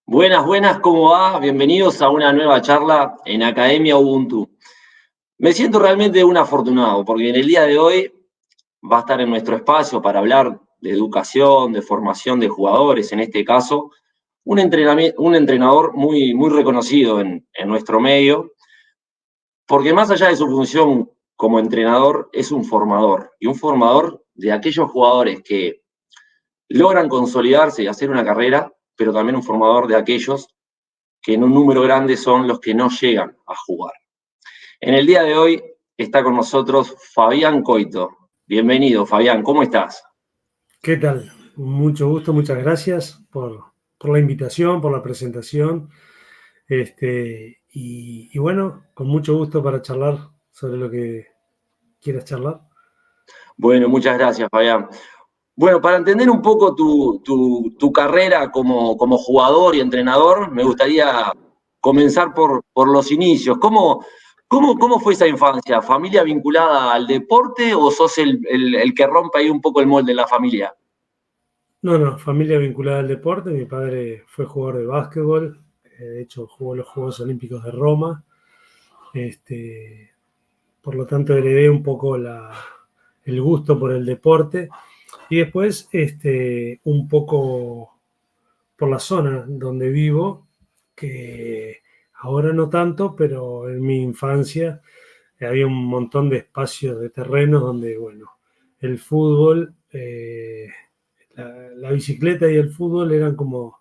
Buenas, buenas, ¿cómo va? Bienvenidos a una nueva charla en Academia Ubuntu. Me siento realmente un afortunado porque en el día de hoy va a estar en nuestro espacio para hablar de educación, de formación de jugadores, en este caso, un entrenador muy reconocido en nuestro medio, porque más allá de su función como entrenador, es un formador, y un formador de aquellos jugadores que logran consolidarse y hacer una carrera, pero también un formador de aquellos que en un número grande son los que no llegan a jugar. En el día de hoy está con nosotros Fabián Coito. Bienvenido, Fabián, ¿cómo estás? ¿Qué tal? Mucho gusto, muchas gracias por la invitación, por la presentación. Y bueno, con mucho gusto para charlar sobre lo que quieras charlar. Bueno, muchas gracias, Fabián. Bueno, para entender un poco tu carrera como jugador y entrenador, me gustaría comenzar por los inicios. ¿Cómo fue esa infancia? ¿Familia vinculada al deporte o sos el que rompe ahí un poco el molde en la familia? No, no, familia vinculada al deporte. Mi padre fue jugador de básquetbol, de hecho jugó los Juegos Olímpicos de Roma. Este, por lo tanto, heredé un poco el gusto por el deporte. Y después, un poco por la zona donde vivo, que ahora no tanto, pero en mi infancia había un montón de espacios de terrenos donde, bueno, el fútbol, la bicicleta y el fútbol eran como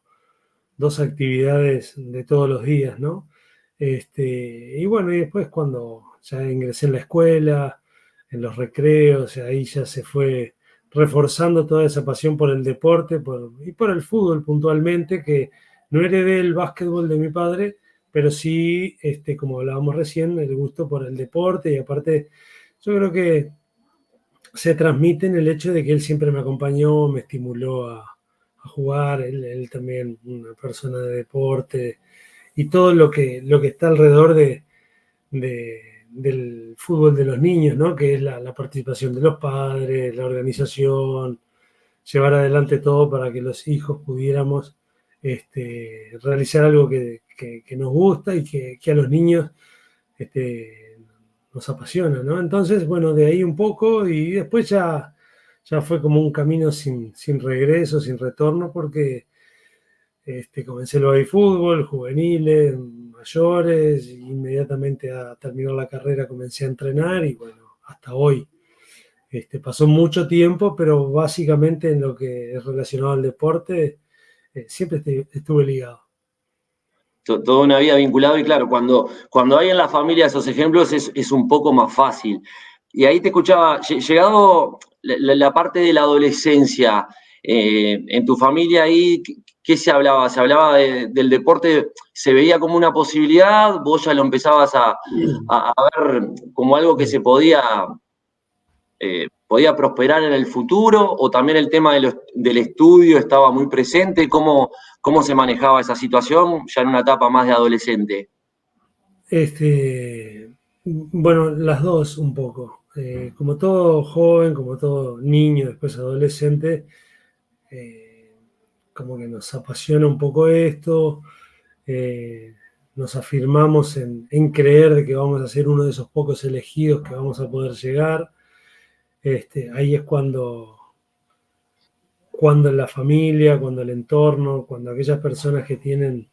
dos actividades de todos los días, ¿no? Y bueno, y después cuando ya ingresé en la escuela, en los recreos, ahí ya se fue reforzando toda esa pasión por el deporte y por el fútbol puntualmente, que no heredé el básquetbol de mi padre, pero sí, como hablábamos recién, el gusto por el deporte y aparte, yo creo que se transmite en el hecho de que él siempre me acompañó, me estimuló a jugar, él también una persona de deporte y todo lo que está alrededor del fútbol de los niños, ¿no? Que es la participación de los padres, la organización, llevar adelante todo para que los hijos pudiéramos realizar algo que nos gusta y que a los niños este, nos apasiona, ¿no? Entonces, bueno, de ahí un poco y después ya fue como un camino sin regreso, sin retorno, porque comencé el baby fútbol, juveniles, mayores, y inmediatamente a terminar la carrera comencé a entrenar y bueno, hasta hoy. Pasó mucho tiempo, pero básicamente en lo que es relacionado al deporte, siempre estuve ligado. Toda una vida vinculado y claro, cuando hay en la familia esos ejemplos es un poco más fácil. Y ahí te escuchaba, llegado la parte de la adolescencia, en tu familia ahí, ¿qué se hablaba? ¿Se hablaba del deporte? ¿Se veía como una posibilidad? ¿Vos ya lo empezabas a ver como algo que se podía prosperar en el futuro? ¿O también el tema del estudio estaba muy presente? ¿Cómo se manejaba esa situación ya en una etapa más de adolescente? Bueno, las dos un poco. Como todo joven, como todo niño, después adolescente, eh, como que nos apasiona un poco esto, eh, nos afirmamos en creer de que vamos a ser uno de esos pocos elegidos que vamos a poder llegar. Ahí es cuando la familia, cuando el entorno, cuando aquellas personas que tienen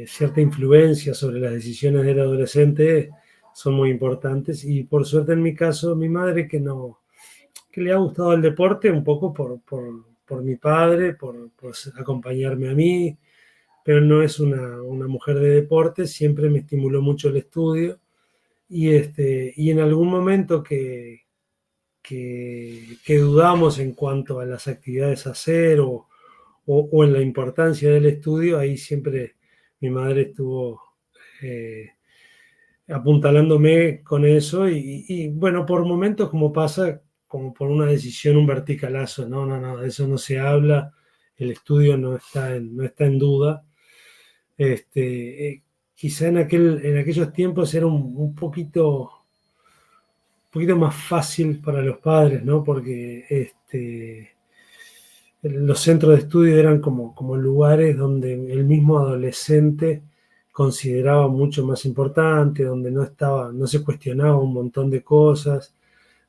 cierta influencia sobre las decisiones del adolescente son muy importantes. Y por suerte en mi caso, mi madre que le ha gustado el deporte un poco por mi padre, por acompañarme a mí, pero no es una mujer de deporte, siempre me estimuló mucho el estudio y en algún momento que dudamos en cuanto a las actividades a hacer o en la importancia del estudio, ahí siempre mi madre estuvo eh, apuntalándome con eso y, bueno, por momentos como pasa, como por una decisión, un verticalazo, no, no, no, de eso no se habla, el estudio no está en duda. Quizá en aquellos tiempos era un poquito más fácil para los padres, ¿no? Porque los centros de estudio eran como lugares donde el mismo adolescente consideraba mucho más importante, donde no se cuestionaba un montón de cosas,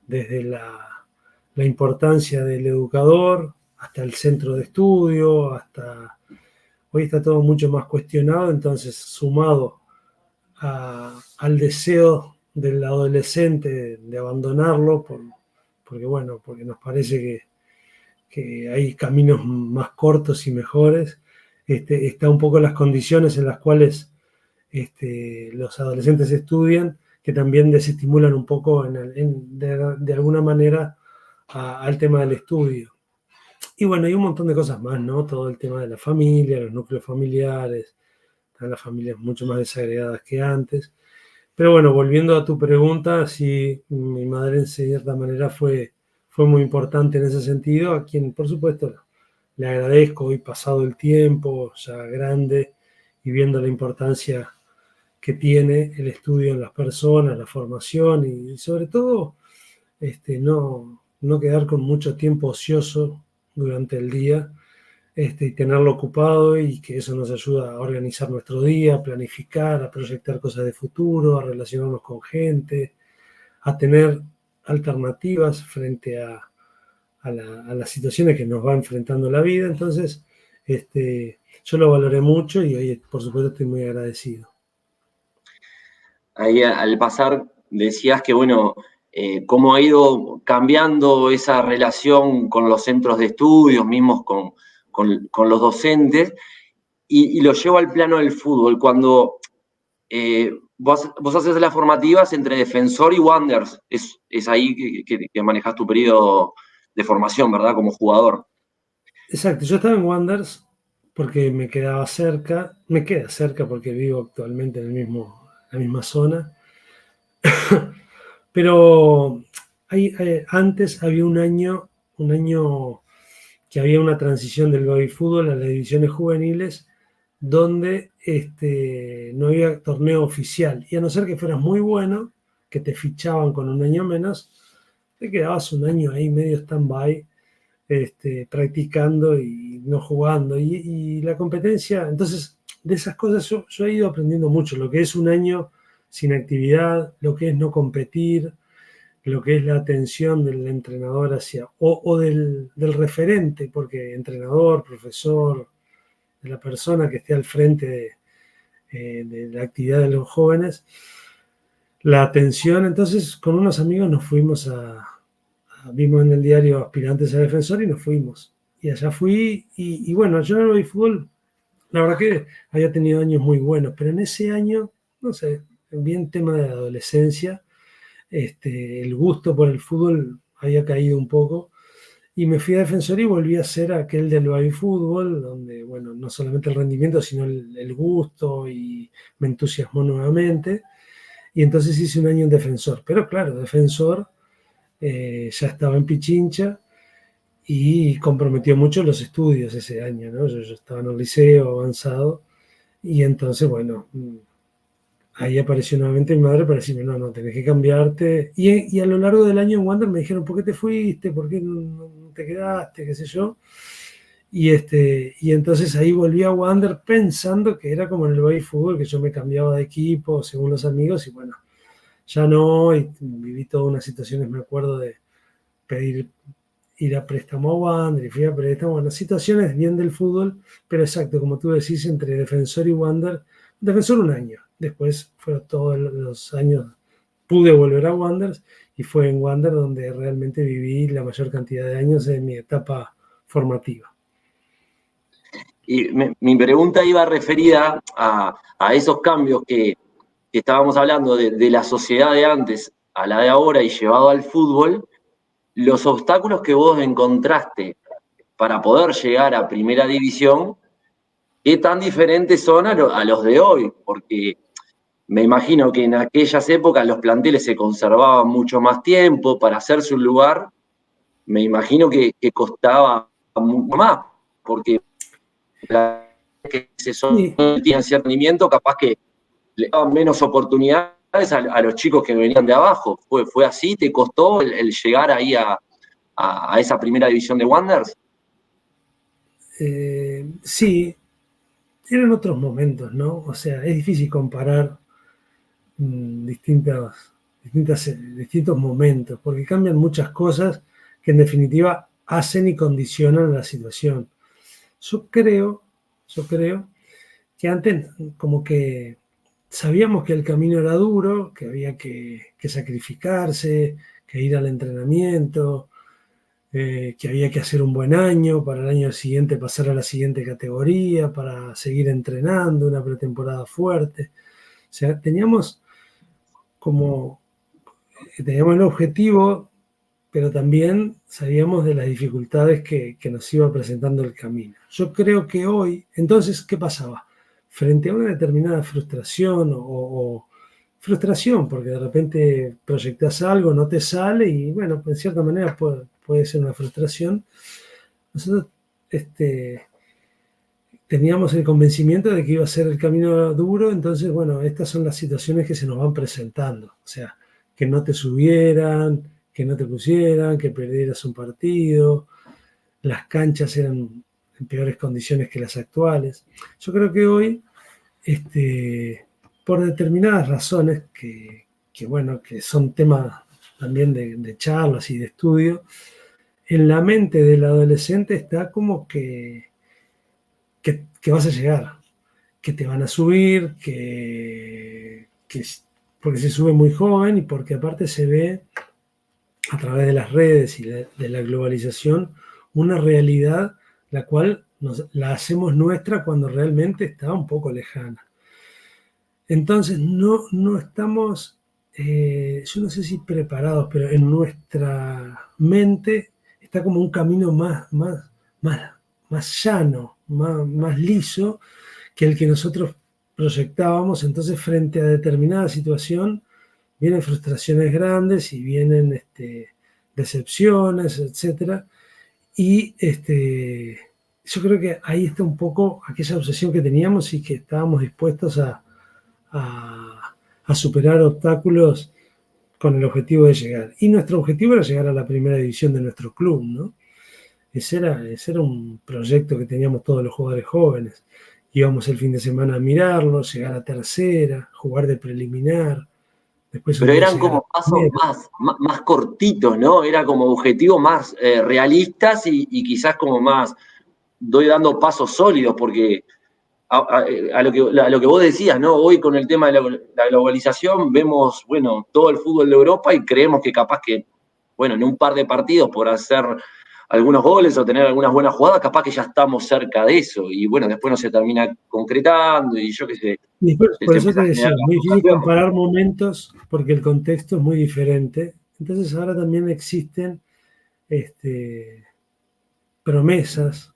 desde la importancia del educador hasta el centro de estudio, hoy está todo mucho más cuestionado, entonces sumado al deseo del adolescente de abandonarlo, porque nos parece que hay caminos más cortos y mejores, está un poco las condiciones en las cuales los adolescentes estudian, que también desestimulan un poco de alguna manera al tema del estudio. Y bueno, hay un montón de cosas más, ¿no? Todo el tema de la familia, los núcleos familiares, las familias mucho más desagregadas que antes. Pero bueno, volviendo a tu pregunta, sí, mi madre en cierta manera fue muy importante en ese sentido, a quien por supuesto le agradezco hoy pasado el tiempo, ya grande, y viendo la importancia que tiene el estudio en las personas, la formación y sobre todo no quedar con mucho tiempo ocioso durante el día, y tenerlo ocupado, y que eso nos ayuda a organizar nuestro día, a planificar, a proyectar cosas de futuro, a relacionarnos con gente, a tener alternativas frente a las situaciones que nos va enfrentando la vida. Entonces, yo lo valoré mucho y hoy, por supuesto, estoy muy agradecido. Ahí al pasar decías que, bueno, cómo ha ido cambiando esa relación con los centros de estudios, mismos con los docentes, y lo llevo al plano del fútbol. Cuando vos haces las formativas entre Defensor y Wanderers, es ahí que manejas tu periodo de formación, ¿verdad? Como jugador. Exacto, yo estaba en Wanderers porque me queda cerca porque vivo actualmente en la misma zona, pero antes había un año que había una transición del baby fútbol a las divisiones juveniles, donde no había torneo oficial, y a no ser que fueras muy bueno, que te fichaban con un año menos, te quedabas un año ahí medio stand-by, practicando y no jugando. Y la competencia, entonces, de esas cosas yo he ido aprendiendo mucho, lo que es un año sin actividad, lo que es no competir, lo que es la atención del entrenador o del referente, porque entrenador, profesor, de la persona que esté al frente de la actividad de los jóvenes, la atención. Entonces, con unos amigos nos fuimos vimos en el diario aspirantes a defensor y nos fuimos. Y allá fui, y bueno, yo en el fútbol, la verdad que había tenido años muy buenos, pero en ese año, no sé, bien tema de adolescencia, el gusto por el fútbol había caído un poco, y me fui a Defensor y volví a ser aquel del baby fútbol, donde, bueno, no solamente el rendimiento, sino el gusto, y me entusiasmó nuevamente, y entonces hice un año en Defensor. Pero claro, Defensor ya estaba en Pichincha y comprometió mucho los estudios ese año, ¿no? Yo estaba en el liceo avanzado, y entonces, bueno, ahí apareció nuevamente mi madre para decirme, no, no, tenés que cambiarte. Y a lo largo del año en Wander me dijeron, ¿por qué te fuiste? ¿Por qué no te quedaste? ¿Qué sé yo? Y entonces ahí volví a Wander pensando que era como en el baby fútbol, que yo me cambiaba de equipo según los amigos, y bueno, ya no, y viví todas unas situaciones, me acuerdo de ir a préstamo a Wander, y fui a préstamo, bueno, situaciones bien del fútbol, pero exacto, como tú decís, entre Defensor y Wander, Defensor un año, después fueron todos los años, pude volver a Wanderers, y fue en Wander donde realmente viví la mayor cantidad de años de mi etapa formativa. Y mi pregunta iba referida a esos cambios que estábamos hablando de la sociedad de antes a la de ahora y llevado al fútbol, los obstáculos que vos encontraste para poder llegar a primera división, ¿qué tan diferentes son a los de hoy? Porque me imagino que en aquellas épocas los planteles se conservaban mucho más tiempo para hacerse un lugar, me imagino que costaba mucho más, porque que se tienen cierto rendimiento, capaz que le daban menos oportunidades a los chicos que venían de abajo. ¿Fue así? ¿Te costó el llegar ahí a esa primera división de Wanderers? Sí, eran otros momentos, ¿no? O sea, es difícil comparar distintos momentos, porque cambian muchas cosas que en definitiva hacen y condicionan la situación. Yo creo, yo creo que antes como que sabíamos que el camino era duro, que había que sacrificarse, que ir al entrenamiento, que había que hacer un buen año, para el año siguiente pasar a la siguiente categoría, para seguir entrenando, una pretemporada fuerte. O sea, como, teníamos el objetivo, pero también sabíamos de las dificultades que nos iba presentando el camino. Yo creo que hoy, entonces, ¿qué pasaba? Frente a una determinada frustración o frustración, porque de repente proyectas algo, no te sale y bueno, en cierta manera puede ser una frustración. Nosotros teníamos el convencimiento de que iba a ser el camino duro, entonces, bueno, estas son las situaciones que se nos van presentando. O sea, que no te subieran, que no te pusieran, que perdieras un partido, las canchas eran en peores condiciones que las actuales. Yo creo que hoy, por determinadas razones bueno, que son temas también de charlas y de estudio, en la mente del adolescente está como que vas a llegar, que te van a subir, porque se sube muy joven y porque aparte se ve a través de las redes y de la globalización una realidad la cual la hacemos nuestra cuando realmente está un poco lejana. Entonces no estamos, yo no sé si preparados, pero en nuestra mente está como un camino más llano, más liso que el que nosotros proyectábamos. Entonces, frente a determinada situación, vienen frustraciones grandes y vienen decepciones, etcétera. Y yo creo que ahí está un poco aquella obsesión que teníamos y que estábamos dispuestos a superar obstáculos con el objetivo de llegar. Y nuestro objetivo era llegar a la primera división de nuestro club, ¿no? Ese era un proyecto que teníamos todos los jugadores jóvenes. Íbamos el fin de semana a mirarlo, llegar a tercera, jugar de preliminar, después un Pero día eran llegar a como pasos primera. más cortitos, ¿no? Era como objetivos más realistas y quizás como más, doy dando pasos sólidos, porque a lo que vos decías, ¿no? Hoy con el tema de la globalización vemos, bueno, todo el fútbol de Europa y creemos que capaz que, bueno, en un par de partidos por hacer algunos goles o tener algunas buenas jugadas, capaz que ya estamos cerca de eso. Y bueno, después no se termina concretando y yo qué sé, Y por se eso te empieza a generar decía, la muy difícil frustración. comparar momentos porque el contexto es muy diferente. Entonces ahora también existen promesas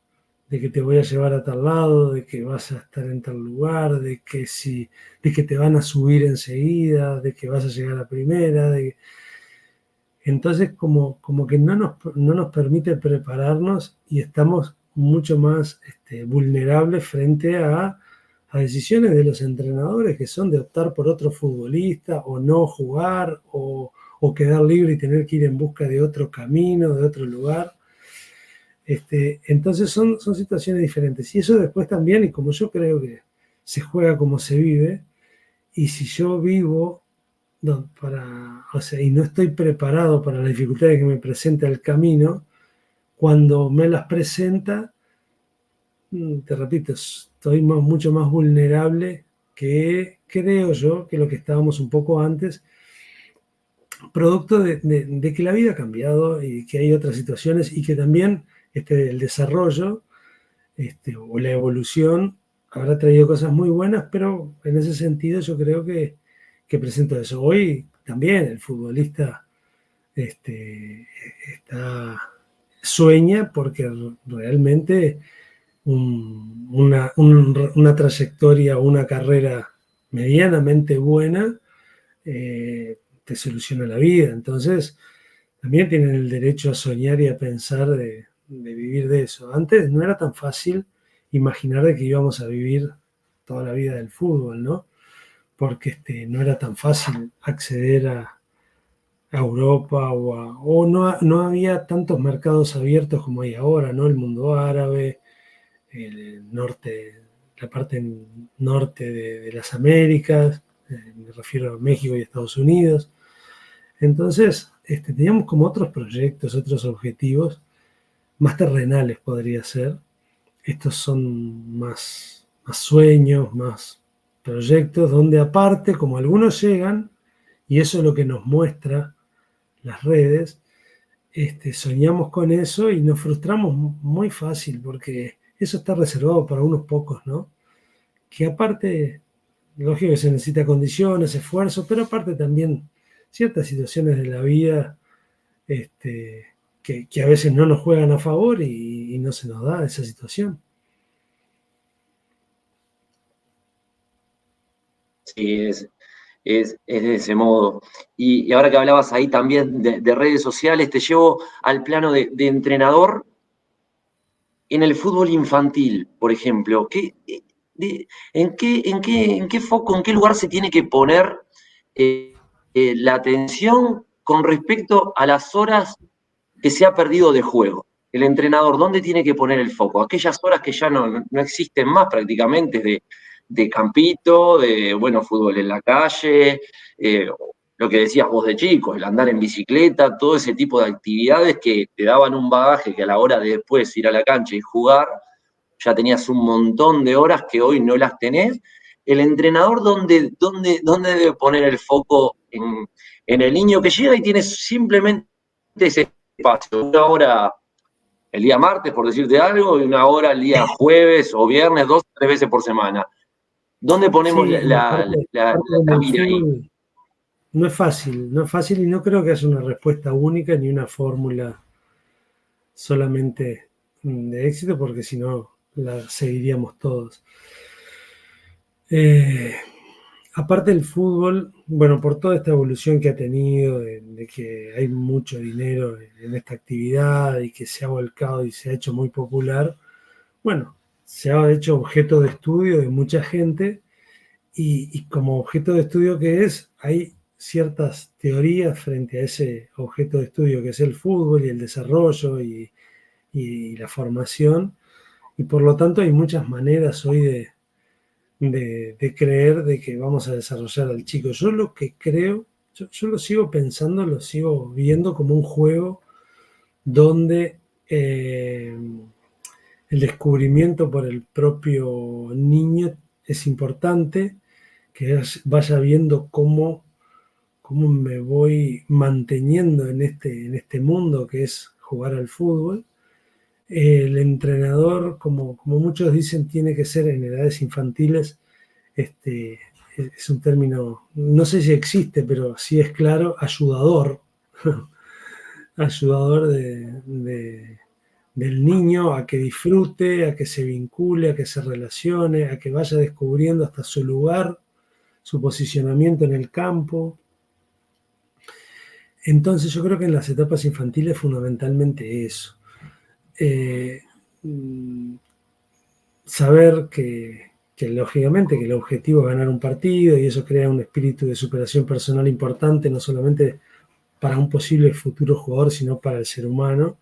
de que te voy a llevar a tal lado, de que vas a estar en tal lugar, de que te van a subir enseguida, de que vas a llegar a primera. Entonces como que no nos permite prepararnos y estamos mucho más vulnerables frente a decisiones de los entrenadores que son de optar por otro futbolista o no jugar o quedar libre y tener que ir en busca de otro camino, de otro lugar. Entonces son situaciones diferentes. Y eso después también, y como yo creo que se juega como se vive, y si yo vivo o sea, y no estoy preparado para las dificultades que me presenta el camino, cuando me las presenta, te repito, estoy mucho más vulnerable que creo yo que lo que estábamos un poco antes, producto de que la vida ha cambiado y que hay otras situaciones y que también el desarrollo o la evolución habrá traído cosas muy buenas, pero en ese sentido yo creo que presento eso. Hoy también el futbolista sueña porque realmente una trayectoria, una carrera medianamente buena te soluciona la vida. Entonces, también tienen el derecho a soñar y a pensar de vivir de eso. Antes no era tan fácil imaginar de que íbamos a vivir toda la vida del fútbol, ¿no? Porque no era tan fácil acceder a Europa o no había tantos mercados abiertos como hay ahora, ¿no? El mundo árabe, el norte, la parte norte de las Américas, me refiero a México y Estados Unidos. Entonces, teníamos como otros proyectos, otros objetivos, más terrenales podría ser. Estos son más sueños, más proyectos, donde aparte, como algunos llegan, y eso es lo que nos muestra las redes, soñamos con eso y nos frustramos muy fácil, porque eso está reservado para unos pocos, ¿no? Que aparte, lógico que se necesita condiciones, esfuerzo, pero aparte también ciertas situaciones de la vida que a veces no nos juegan a favor y no se nos da esa situación. Sí, es de ese modo. Y ahora que hablabas ahí también de redes sociales, te llevo al plano de entrenador en el fútbol infantil, por ejemplo. ¿En qué foco, en qué lugar se tiene que poner la atención con respecto a las horas que se ha perdido de juego? El entrenador, ¿dónde tiene que poner el foco? Aquellas horas que ya no existen más prácticamente de campito, de, bueno, fútbol en la calle, lo que decías vos de chicos, el andar en bicicleta, todo ese tipo de actividades que te daban un bagaje que a la hora de después ir a la cancha y jugar, ya tenías un montón de horas que hoy no las tenés. El entrenador, ¿dónde debe poner el foco en el niño que llega y tiene simplemente ese espacio, una hora el día martes, por decirte algo, y una hora el día jueves o viernes, 2 o 3 veces por semana? ¿Dónde ponemos Sí, y aparte en la el mira ahí? fútbol no es fácil y no creo que haya una respuesta única ni una fórmula solamente de éxito, porque si no la seguiríamos todos. Eh, Aparte del fútbol, bueno, por toda esta evolución que ha tenido, de que hay mucho dinero en esta actividad y que se ha volcado y se ha hecho muy popular, bueno, se ha hecho objeto de estudio de mucha gente y como objeto de estudio que es, hay ciertas teorías frente a ese objeto de estudio que es el fútbol y el desarrollo y la formación, y por lo tanto hay muchas maneras hoy de creer de que vamos a desarrollar al chico. Yo lo que creo, yo lo sigo pensando, lo sigo viendo como un juego donde el descubrimiento por el propio niño es importante, que vaya viendo cómo me voy manteniendo en este mundo que es jugar al fútbol. El entrenador, como muchos dicen, tiene que ser en edades infantiles. Es un término, no sé si existe, pero sí es claro, ayudador, ayudador del niño a que disfrute, a que se vincule, a que se relacione, a que vaya descubriendo hasta su lugar, su posicionamiento en el campo. Entonces yo creo que en las etapas infantiles fundamentalmente eso. Eh, Saber que lógicamente que el objetivo es ganar un partido y eso crea un espíritu de superación personal importante, no solamente para un posible futuro jugador, sino para el ser humano.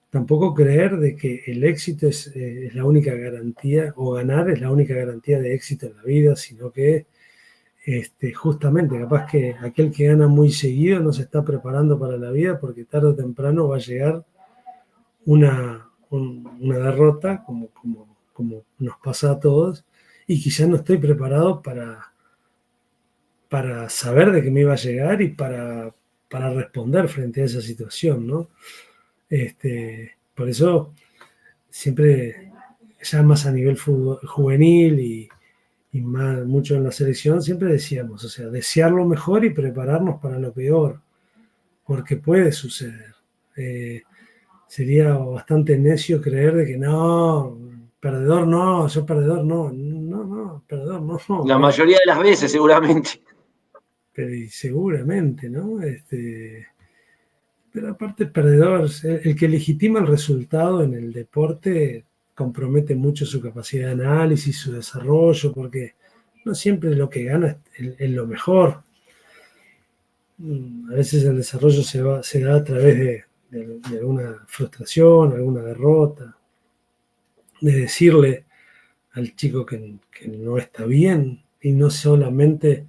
Tampoco creer de que el éxito es la única garantía, o ganar es la única garantía de éxito en la vida, sino que justamente capaz que aquel que gana muy seguido no se está preparando para la vida porque tarde o temprano va a llegar una derrota, como nos pasa a todos, y quizás no estoy preparado para saber de qué me iba a llegar y para responder frente a esa situación, ¿no? Por eso siempre, ya más a nivel juvenil y más, mucho en la selección, siempre decíamos, o sea, desear lo mejor y prepararnos para lo peor, porque puede suceder. Sería bastante necio creer de que no, perdedor no, yo perdedor no, no, perdedor no, La mayoría de las veces, seguramente. pero seguramente, ¿no? Pero aparte, perdedor, el que legitima el resultado en el deporte compromete mucho su capacidad de análisis, su desarrollo, porque no siempre lo que gana es lo mejor. A veces el desarrollo se da a través de alguna frustración, alguna derrota. de decirle al chico que no está bien y no solamente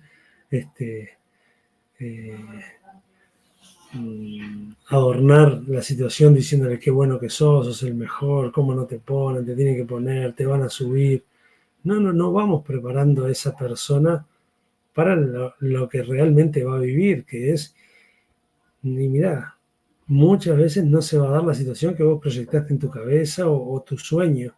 adornar la situación diciéndole qué bueno que sos el mejor, cómo no te ponen, te tienen que poner, te van a subir. No vamos preparando a esa persona para lo que realmente va a vivir, que es, y mirá, muchas veces no se va a dar la situación que vos proyectaste en tu cabeza o tu sueño,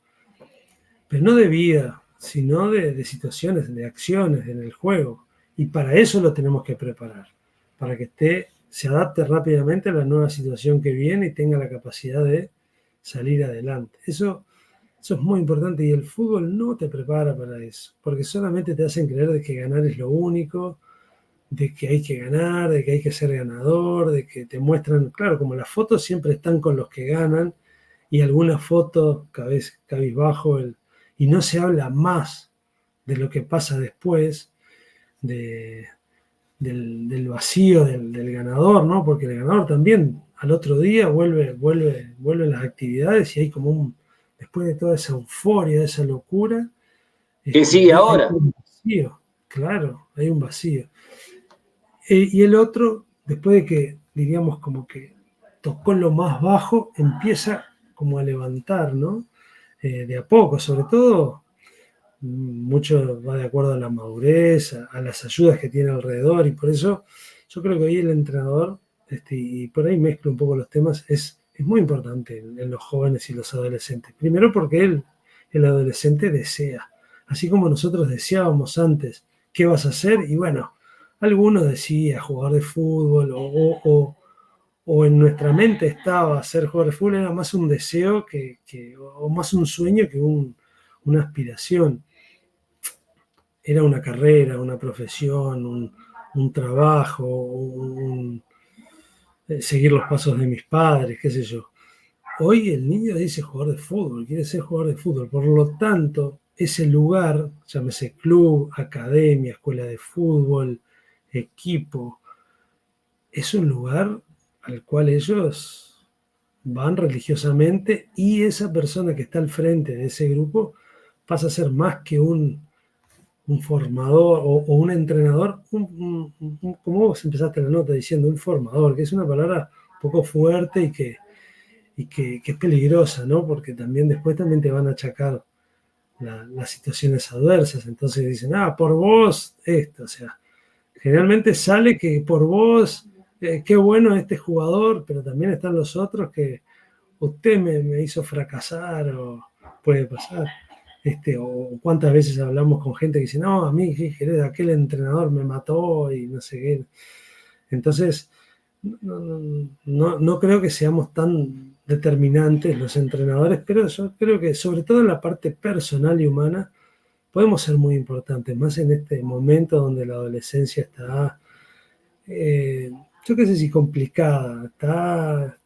pero no de vida, sino de situaciones, de acciones en el juego. Y para eso lo tenemos que preparar, para que se adapte rápidamente a la nueva situación que viene y tenga la capacidad de salir adelante. Eso es muy importante y el fútbol no te prepara para eso, porque solamente te hacen creer de que ganar es lo único, de que hay que ganar, de que hay que ser ganador, de que te muestran, claro, como las fotos siempre están con los que ganan y algunas fotos cabizbajo, y no se habla más de lo que pasa después, de, del vacío del ganador, ¿no? Porque el ganador también al otro día vuelve las actividades y hay como después de toda esa euforia, esa locura, ¿Qué sigue hay ahora? un vacío, claro, hay un vacío. Y el otro, después de que, diríamos, como que tocó lo más bajo, empieza como a levantar, ¿no? De a poco, sobre todo, mucho va de acuerdo a la madurez, a las ayudas que tiene alrededor, y por eso yo creo que ahí el entrenador, y por ahí mezclo un poco los temas, es muy importante en los jóvenes y los adolescentes. Primero porque el adolescente desea, así como nosotros deseábamos antes, ¿qué vas a hacer? Y bueno, algunos decía jugar de fútbol o en nuestra mente estaba ser jugador de fútbol, era más un deseo o más un sueño que una aspiración. Era una carrera, una profesión, un trabajo, seguir los pasos de mis padres, qué sé yo. Hoy el niño dice jugador de fútbol, quiere ser jugador de fútbol. Por lo tanto, ese lugar, llámese club, academia, escuela de fútbol, equipo, es un lugar al cual ellos van religiosamente y esa persona que está al frente de ese grupo pasa a ser más que un formador o un entrenador, como vos empezaste la nota diciendo, un formador, que es una palabra un poco fuerte y que es peligrosa, ¿no? Porque también después también te van a achacar las situaciones adversas, entonces dicen, por vos esto, o sea, generalmente sale que por vos, qué bueno este jugador, pero también están los otros que usted me hizo fracasar o puede pasar. O cuántas veces hablamos con gente que dice, no, a mí, ¿qué querés? Aquel entrenador me mató y no sé qué. Entonces, no creo que seamos tan determinantes los entrenadores, pero yo creo que sobre todo en la parte personal y humana podemos ser muy importantes, más en este momento donde la adolescencia está, yo qué sé si complicada, está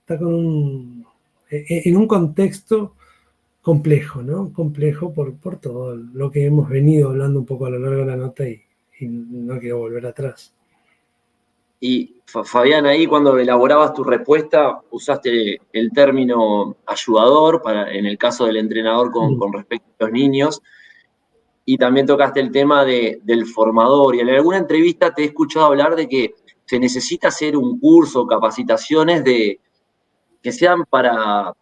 en un contexto complejo, ¿no? Complejo por todo lo que hemos venido hablando un poco a lo largo de la nota y no quiero volver atrás. Y Fabián, ahí cuando elaborabas tu respuesta, usaste el término ayudador en el caso del entrenador con respecto a los niños, y también tocaste el tema del formador. Y en alguna entrevista te he escuchado hablar de que se necesita hacer un curso, capacitaciones que sean para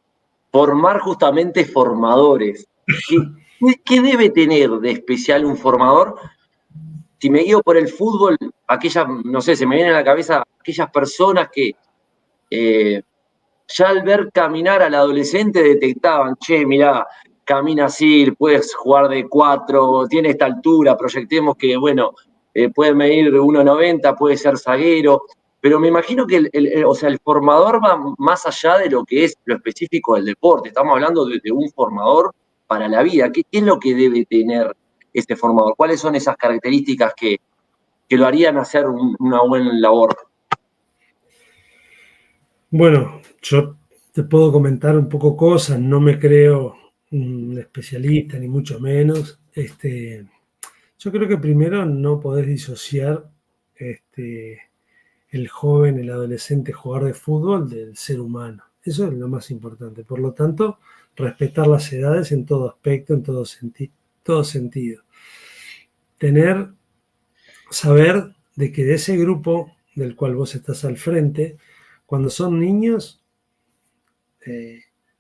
formar justamente formadores. ¿Qué debe tener de especial un formador? Si me guío por el fútbol, no sé, se me viene a la cabeza aquellas personas que ya al ver caminar al adolescente detectaban, che, mirá, camina así, puedes jugar de 4, tiene esta altura, proyectemos que, bueno, puede medir 1,90, puede ser zaguero, pero me imagino que o sea, el formador va más allá de lo que es lo específico del deporte, estamos hablando de un formador para la vida. ¿Qué es lo que debe tener este formador? ¿Cuáles son esas características que lo harían hacer una buena labor? Bueno, yo te puedo comentar un poco cosas, no me creo un especialista ni mucho menos. Yo creo que primero no podés disociar el joven, el adolescente jugador de fútbol del ser humano. Eso es lo más importante. Por lo tanto, respetar las edades en todo aspecto, en todo sentido. Saber de que de ese grupo del cual vos estás al frente, cuando son niños,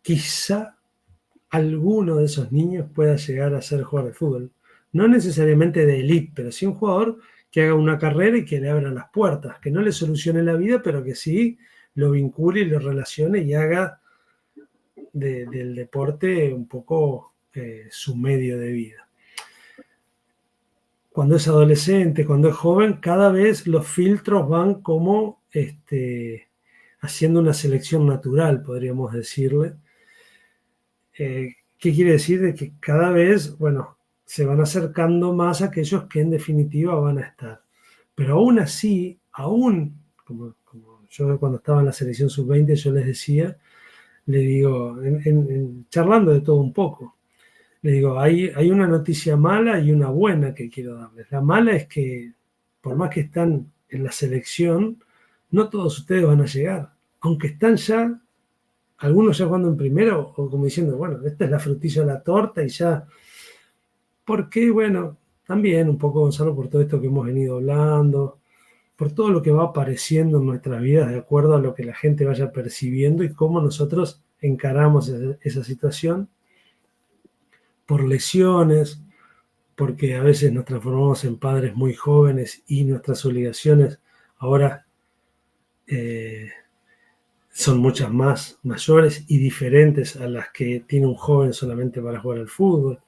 quizá alguno de esos niños pueda llegar a ser jugador de fútbol. No necesariamente de élite, pero sí un jugador que haga una carrera y que le abra las puertas, que no le solucione la vida, pero que sí lo vincule y lo relacione y haga del deporte un poco su medio de vida. Cuando es adolescente, cuando es joven, cada vez los filtros van como haciendo una selección natural, podríamos decirle. ¿Qué quiere decir? De que cada vez, bueno, se van acercando más a aquellos que en definitiva van a estar. Pero aún así, como yo cuando estaba en la selección sub-20, yo les decía, le digo, charlando de todo un poco, le digo, hay una noticia mala y una buena que quiero darles. La mala es que, por más que están en la selección, no todos ustedes van a llegar. Aunque están ya, algunos ya jugando en primero, o como diciendo, bueno, esta es la frutilla de la torta y ya. Porque, bueno, también un poco, Gonzalo, por todo esto que hemos venido hablando, por todo lo que va apareciendo en nuestras vidas, de acuerdo a lo que la gente vaya percibiendo y cómo nosotros encaramos esa situación, por lesiones, porque a veces nos transformamos en padres muy jóvenes y nuestras obligaciones ahora son muchas más mayores y diferentes a las que tiene un joven solamente para jugar al fútbol.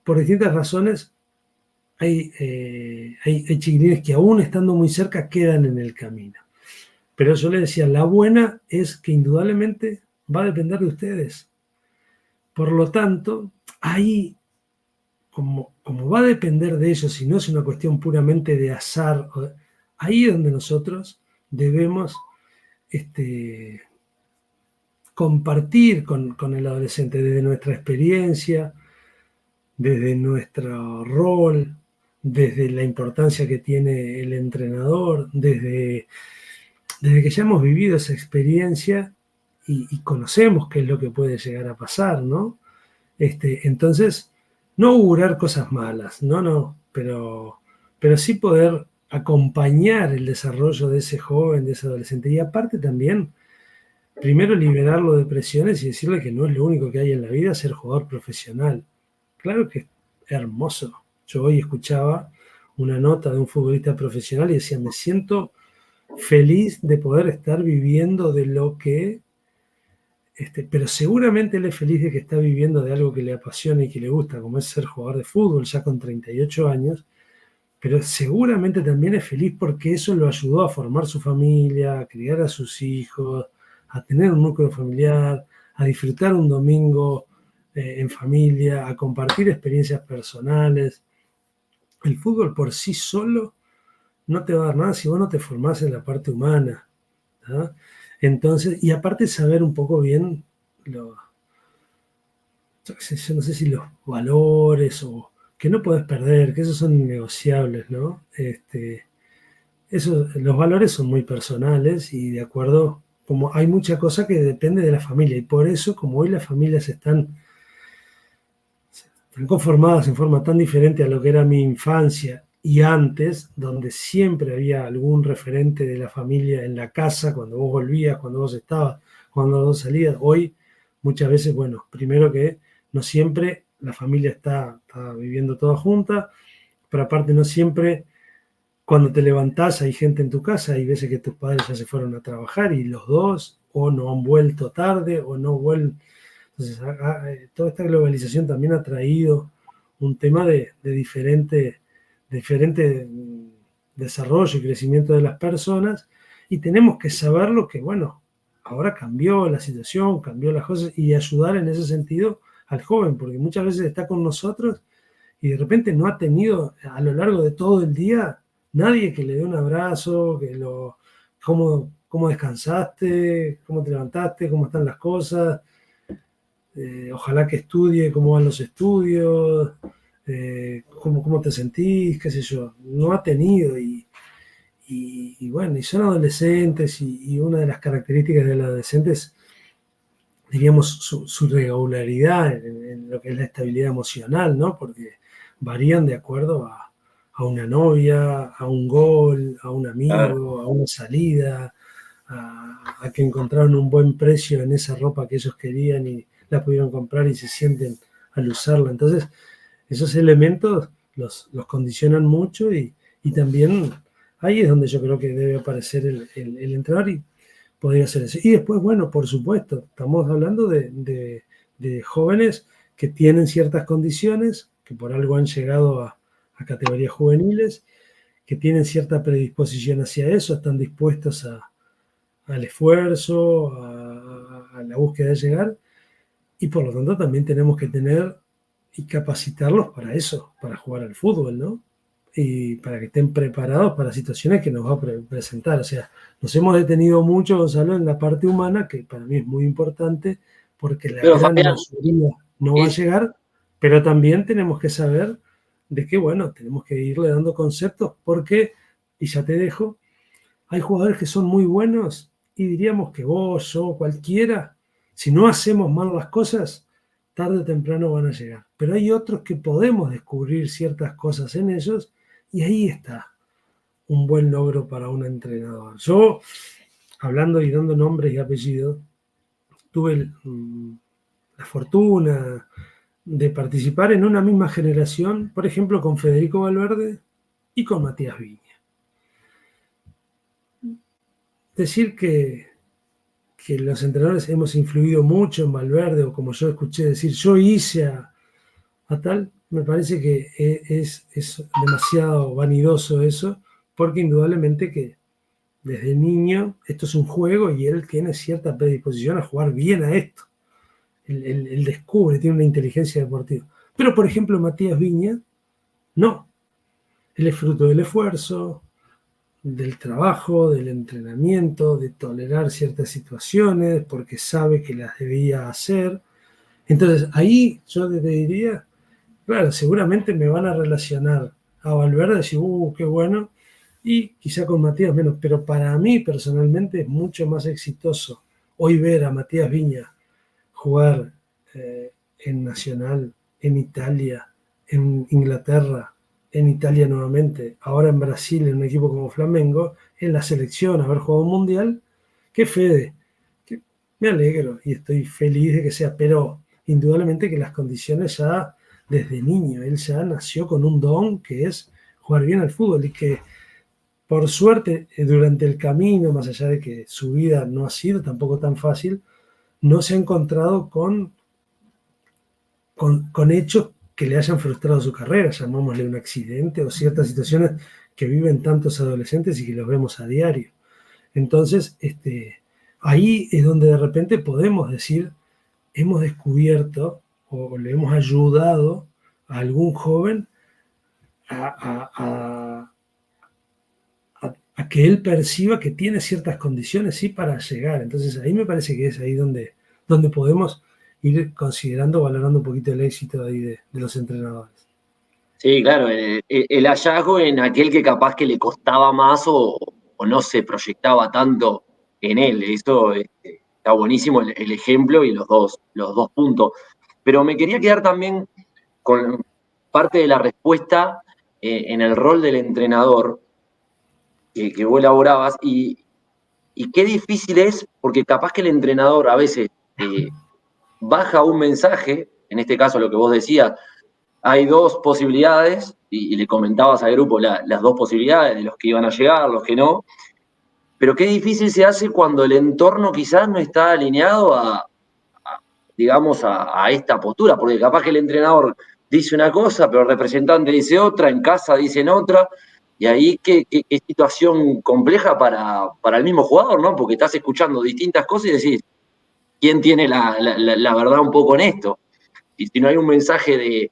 Por distintas razones hay chiquilines que aún estando muy cerca quedan en el camino. Pero yo le decía, la buena es que indudablemente va a depender de ustedes. Por lo tanto, ahí, como va a depender de ellos, y no es una cuestión puramente de azar, ahí es donde nosotros debemos compartir con el adolescente desde nuestra experiencia, desde nuestro rol, desde la importancia que tiene el entrenador, desde que ya hemos vivido esa experiencia y conocemos qué es lo que puede llegar a pasar, ¿no? Entonces, no augurar cosas malas, no, pero sí poder acompañar el desarrollo de ese joven, de ese adolescente. Y aparte también, primero liberarlo de presiones y decirle que no es lo único que hay en la vida ser jugador profesional. Claro que es hermoso. Yo hoy escuchaba una nota de un futbolista profesional y decía, me siento feliz de poder estar viviendo de lo que... pero seguramente él es feliz de que está viviendo de algo que le apasiona y que le gusta, como es ser jugador de fútbol ya con 38 años, pero seguramente también es feliz porque eso lo ayudó a formar su familia, a criar a sus hijos, a tener un núcleo familiar, a disfrutar un domingo en familia, a compartir experiencias personales. El fútbol por sí solo no te va a dar nada si vos no te formás en la parte humana, ¿no? Entonces, y aparte saber un poco bien yo no sé si los valores o que no podés perder, que esos son innegociables, ¿no? Los valores son muy personales y de acuerdo, como hay mucha cosa que depende de la familia y por eso, como hoy las familias están conformadas en forma tan diferente a lo que era mi infancia y antes, donde siempre había algún referente de la familia en la casa, cuando vos volvías, cuando vos estabas, cuando vos salías. Hoy, muchas veces, bueno, primero que no siempre la familia está viviendo toda junta, pero aparte no siempre cuando te levantás hay gente en tu casa, hay veces que tus padres ya se fueron a trabajar y los dos o no han vuelto tarde o no vuelven. Entonces, toda esta globalización también ha traído un tema de diferente desarrollo y crecimiento de las personas y tenemos que saber lo que, bueno, ahora cambió la situación, cambió las cosas y ayudar en ese sentido al joven, porque muchas veces está con nosotros y de repente no ha tenido a lo largo de todo el día nadie que le dé un abrazo, cómo descansaste, cómo te levantaste, cómo están las cosas. Ojalá que estudie cómo van los estudios, cómo te sentís, qué sé yo. No ha tenido y bueno, y son adolescentes y una de las características de los adolescentes diríamos, su regularidad en lo que es la estabilidad emocional, ¿no? Porque varían de acuerdo a una novia, a un gol, a un Claro. amigo, a una salida, a que encontraron un buen precio en esa ropa que ellos querían y la pudieron comprar y se sienten al usarla. Entonces, esos elementos los condicionan mucho y también ahí es donde yo creo que debe aparecer el entrenador y podría ser eso. Y después, bueno, por supuesto, estamos hablando de jóvenes que tienen ciertas condiciones, que por algo han llegado a categorías juveniles, que tienen cierta predisposición hacia eso, están dispuestos al esfuerzo, a la búsqueda de llegar, y por lo tanto también tenemos que tener y capacitarlos para eso, para jugar al fútbol, ¿no? Y para que estén preparados para situaciones que nos va a presentar. O sea, nos hemos detenido mucho, Gonzalo, en la parte humana, que para mí es muy importante, porque la Pero gran Fabián, mayoría no va a es, llegar, pero también tenemos que saber de que, bueno, tenemos que irle dando conceptos, porque, y ya te dejo, hay jugadores que son muy buenos y diríamos que vos, yo, cualquiera, si no hacemos mal las cosas, tarde o temprano van a llegar. Pero hay otros que podemos descubrir ciertas cosas en ellos y ahí está un buen logro para un entrenador. Yo, hablando y dando nombres y apellidos, tuve la fortuna de participar en una misma generación, por ejemplo, con Federico Valverde y con Matías Viña. Decir que los entrenadores hemos influido mucho en Valverde, o como yo escuché decir, yo hice a tal, me parece que es demasiado vanidoso eso, porque indudablemente que desde niño esto es un juego y él tiene cierta predisposición a jugar bien a esto. Él descubre, tiene una inteligencia deportiva. Pero, por ejemplo, Matías Viña, no. Él es fruto del esfuerzo, del trabajo, del entrenamiento, de tolerar ciertas situaciones porque sabe que las debía hacer. Entonces ahí yo te diría, claro, seguramente me van a relacionar a Valverde y decir, qué bueno, y quizá con Matías menos, pero para mí personalmente es mucho más exitoso hoy ver a Matías Viña jugar en Nacional, en Italia, en Inglaterra, en Italia nuevamente, ahora en Brasil, en un equipo como Flamengo, en la selección, haber jugado un mundial, que Fede, que me alegro y estoy feliz de que sea, pero indudablemente que las condiciones ya desde niño, él ya nació con un don que es jugar bien al fútbol y que por suerte durante el camino, más allá de que su vida no ha sido tampoco tan fácil, no se ha encontrado con hechos que le hayan frustrado su carrera, llamémosle un accidente o ciertas situaciones que viven tantos adolescentes y que los vemos a diario. Entonces, ahí es donde de repente podemos decir, hemos descubierto o le hemos ayudado a algún joven a, a, a que él perciba que tiene ciertas condiciones sí para llegar. Entonces ahí me parece que es ahí donde podemos ir considerando, valorando un poquito el éxito ahí de los entrenadores. sí, claro, el hallazgo en aquel que capaz que le costaba más o no se proyectaba tanto en él. Eso está buenísimo el ejemplo y los dos puntos. Pero me quería quedar también con parte de la respuesta en el rol del entrenador que vos elaborabas y qué difícil es, porque capaz que el entrenador a veces baja un mensaje, en este caso lo que vos decías, hay dos posibilidades, y le comentabas al grupo las dos posibilidades de los que iban a llegar, los que no, pero qué difícil se hace cuando el entorno quizás no está alineado digamos, a esta postura, porque capaz que el entrenador dice una cosa, pero el representante dice otra, en casa dicen otra, y ahí qué situación compleja para el mismo jugador, ¿no? Porque estás escuchando distintas cosas y decís, ¿quién tiene la verdad un poco en esto? Y si no hay un mensaje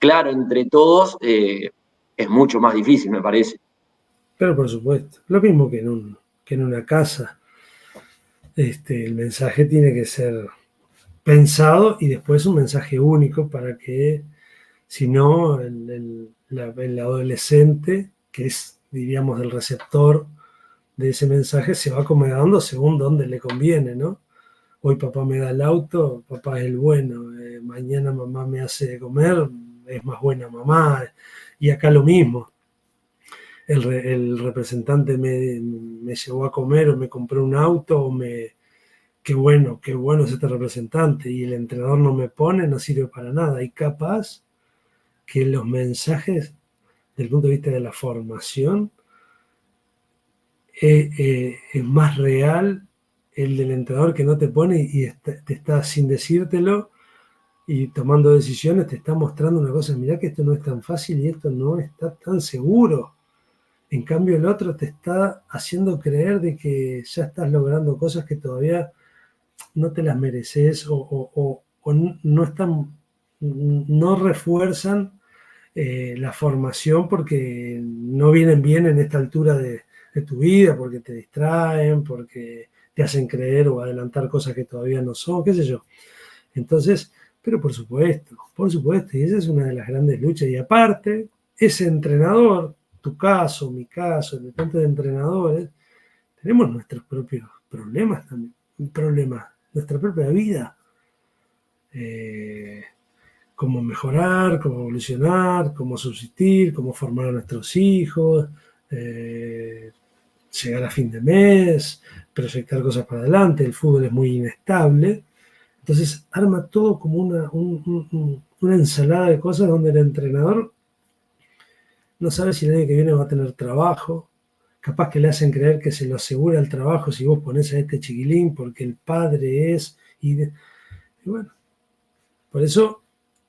claro entre todos, es mucho más difícil, me parece. Pero por supuesto, lo mismo que en una casa, el mensaje tiene que ser pensado y después un mensaje único para que, si no, el adolescente, que es, diríamos, el receptor de ese mensaje, se va acomodando según donde le conviene, ¿no? hoy papá me da el auto, papá es el bueno, mañana mamá me hace de comer, es más buena mamá, y acá lo mismo. El representante me llevó a comer o me compró un auto o qué bueno es este representante, y el entrenador no me pone, no sirve para nada. Y capaz que los mensajes, desde el punto de vista de la formación, es más real el del entrenador que no te pone y te está sin decírtelo y tomando decisiones, te está mostrando una cosa: mirá que esto no es tan fácil y esto no está tan seguro. En cambio, el otro te está haciendo creer de que ya estás logrando cosas que todavía no te las mereces, o no están, no refuerzan la formación porque no vienen bien en esta altura de tu vida, porque te distraen, porque te hacen creer o adelantar cosas que todavía no son, qué sé yo. Entonces, pero por supuesto, y esa es una de las grandes luchas. Y aparte, ese entrenador, tu caso, mi caso, el de tantos entrenadores, tenemos nuestros propios problemas también, problemas, nuestra propia vida. Cómo mejorar, cómo evolucionar, cómo subsistir, cómo formar a nuestros hijos, llegar a fin de mes, proyectar cosas para adelante. El fútbol es muy inestable. Entonces arma todo como una ensalada de cosas donde el entrenador no sabe si el año que viene va a tener trabajo. Capaz que le hacen creer que se lo asegura el trabajo si vos ponés a este chiquilín porque el padre es. Y bueno, por eso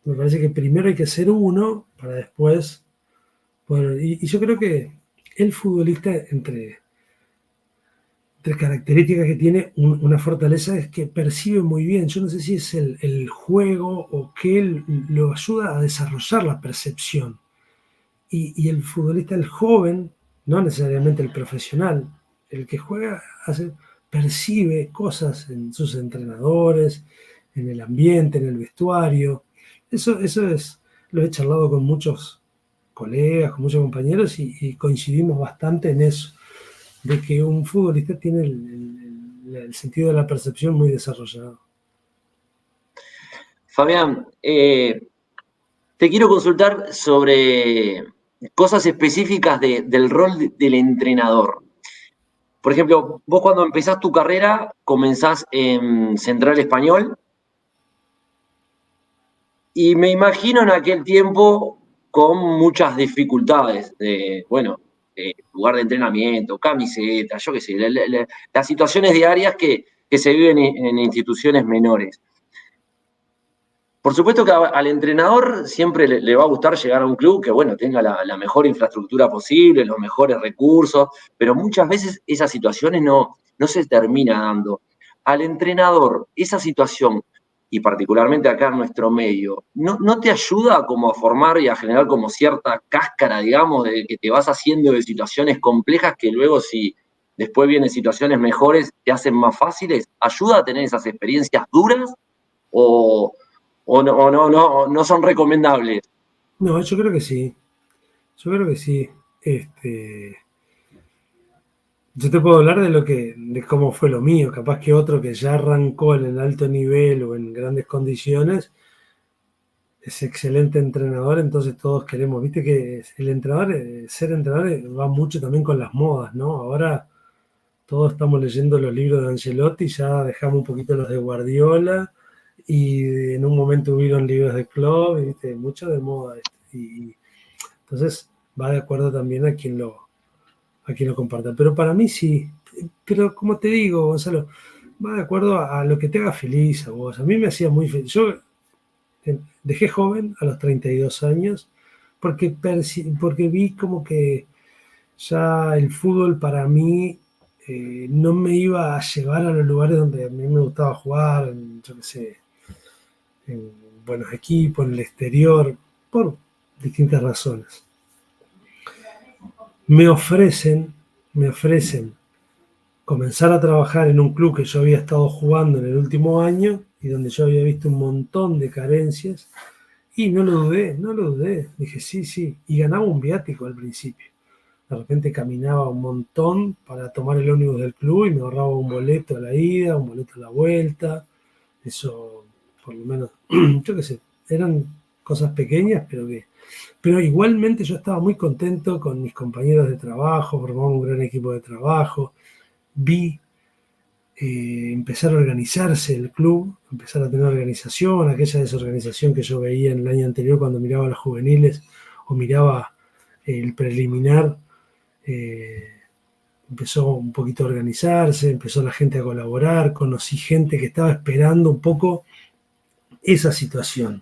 me parece que primero hay que ser uno para después poder. Y yo creo que el futbolista, entre características que tiene una fortaleza, es que percibe muy bien. Yo no sé si es el juego o que él lo ayuda a desarrollar la percepción. Y el futbolista, el joven, no necesariamente el profesional, el que juega, percibe cosas en sus entrenadores, en el ambiente, en el vestuario. Eso lo he charlado con muchos colegas, con muchos compañeros, y coincidimos bastante en eso, de que un futbolista tiene el sentido de la percepción muy desarrollado. Fabián, te quiero consultar sobre cosas específicas del rol del entrenador. Por ejemplo, vos cuando empezás tu carrera, comenzás en Central Español, y me imagino en aquel tiempo con muchas dificultades de lugar de entrenamiento, camiseta, yo qué sé, las situaciones diarias que se viven en instituciones menores. Por supuesto que al entrenador siempre le va a gustar llegar a un club que, bueno, tenga la mejor infraestructura posible, los mejores recursos, pero muchas veces esas situaciones no se termina dando. Al entrenador, esa situación, y particularmente acá en nuestro medio, ¿no te ayuda como a formar y a generar como cierta cáscara, digamos, de que te vas haciendo de situaciones complejas que luego, si después vienen situaciones mejores, te hacen más fáciles? ¿Ayuda a tener esas experiencias duras o no son recomendables? No, yo creo que sí. Yo creo que sí. Yo te puedo hablar de cómo fue lo mío. Capaz que otro que ya arrancó en el alto nivel o en grandes condiciones es excelente entrenador, entonces todos queremos. Viste que el entrenador, ser entrenador, va mucho también con las modas, ¿no? Ahora todos estamos leyendo los libros de Ancelotti, ya dejamos un poquito los de Guardiola, y en un momento hubieron libros de Klopp, y, viste, mucho de moda. Y entonces va de acuerdo también a quien lo comparta. Pero para mí sí. Pero como te digo, Gonzalo, va de acuerdo a lo que te haga feliz a vos. A mí me hacía muy feliz. Yo dejé joven a los 32 años porque vi como que ya el fútbol para mí no me iba a llevar a los lugares donde a mí me gustaba jugar, yo qué sé, en buenos equipos, en el exterior, por distintas razones. Me ofrecen comenzar a trabajar en un club que yo había estado jugando en el último año y donde yo había visto un montón de carencias, y no lo dudé. Dije sí, y ganaba un viático al principio. De repente caminaba un montón para tomar el ómnibus del club y me ahorraba un boleto a la ida, un boleto a la vuelta. Eso, por lo menos, yo qué sé, eran cosas pequeñas, pero igualmente yo estaba muy contento con mis compañeros de trabajo, formamos un gran equipo de trabajo, vi empezar a organizarse el club, empezar a tener organización, aquella desorganización que yo veía en el año anterior cuando miraba a los juveniles o miraba el preliminar, eh, empezó un poquito a organizarse, empezó la gente a colaborar, conocí gente que estaba esperando un poco esa situación.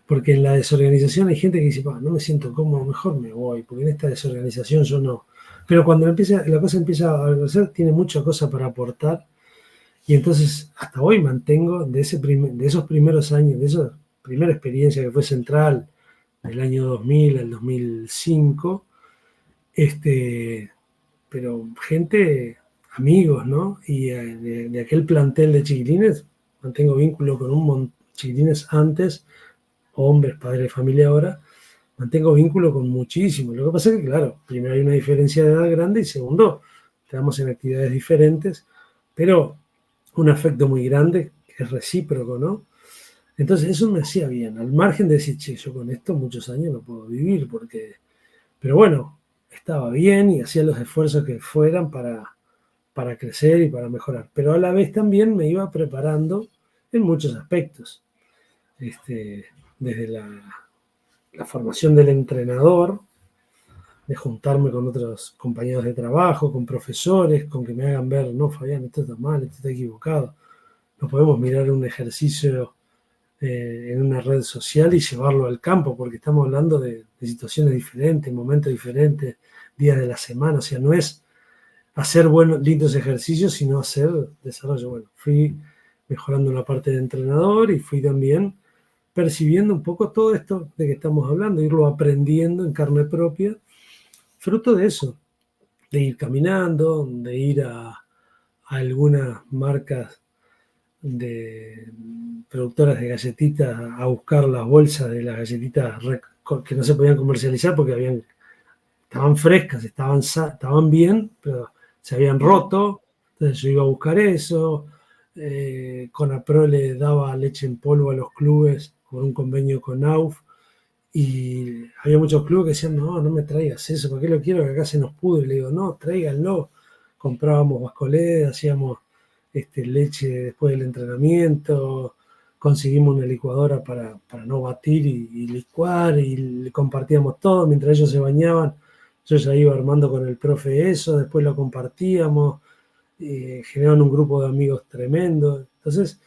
Porque en la desorganización hay gente que dice, no me siento cómodo, mejor me voy, porque en esta desorganización yo no. Pero cuando la cosa empieza a organizar, tiene mucha cosa para aportar. Y entonces, hasta hoy mantengo de esos primeros años, de esa primera experiencia que fue central, del año 2000 al 2005, pero gente, amigos, ¿no? Y de aquel plantel de chiquilines, mantengo vínculo con un montón chiquilines antes, hombres, padres de familia ahora, mantengo vínculo con muchísimos. Lo que pasa es que, claro, primero hay una diferencia de edad grande y segundo, estamos en actividades diferentes, pero un afecto muy grande que es recíproco, ¿no? Entonces eso me hacía bien, al margen de decir, che, yo con esto muchos años no puedo vivir, pero bueno, estaba bien y hacía los esfuerzos que fueran para crecer y para mejorar. Pero a la vez también me iba preparando en muchos aspectos. Desde la formación del entrenador, de juntarme con otros compañeros de trabajo, con profesores, con que me hagan ver, no, Fabián, esto está mal, esto está equivocado. No podemos mirar un ejercicio en una red social y llevarlo al campo, porque estamos hablando de situaciones diferentes, momentos diferentes, días de la semana. O sea, no es hacer buenos, lindos ejercicios, sino hacer desarrollo. Bueno, fui mejorando la parte de entrenador y fui también percibiendo un poco todo esto de que estamos hablando, irlo aprendiendo en carne propia, fruto de eso, de ir caminando, de ir a algunas marcas de productoras de galletitas a buscar las bolsas de las galletitas que no se podían comercializar porque estaban frescas, estaban bien, pero se habían roto. Entonces yo iba a buscar eso. Conapro le daba leche en polvo a los clubes por un convenio con AUF. Y había muchos clubes que decían, no, no me traigas eso, ¿para qué lo quiero? Que acá se nos pudre. Y le digo, no, tráiganlo. Comprábamos bascolé, hacíamos leche después del entrenamiento, conseguimos una licuadora para no batir y licuar, y le compartíamos todo. Mientras ellos se bañaban, yo ya iba armando con el profe eso, después lo compartíamos, generaron un grupo de amigos tremendo. Entonces,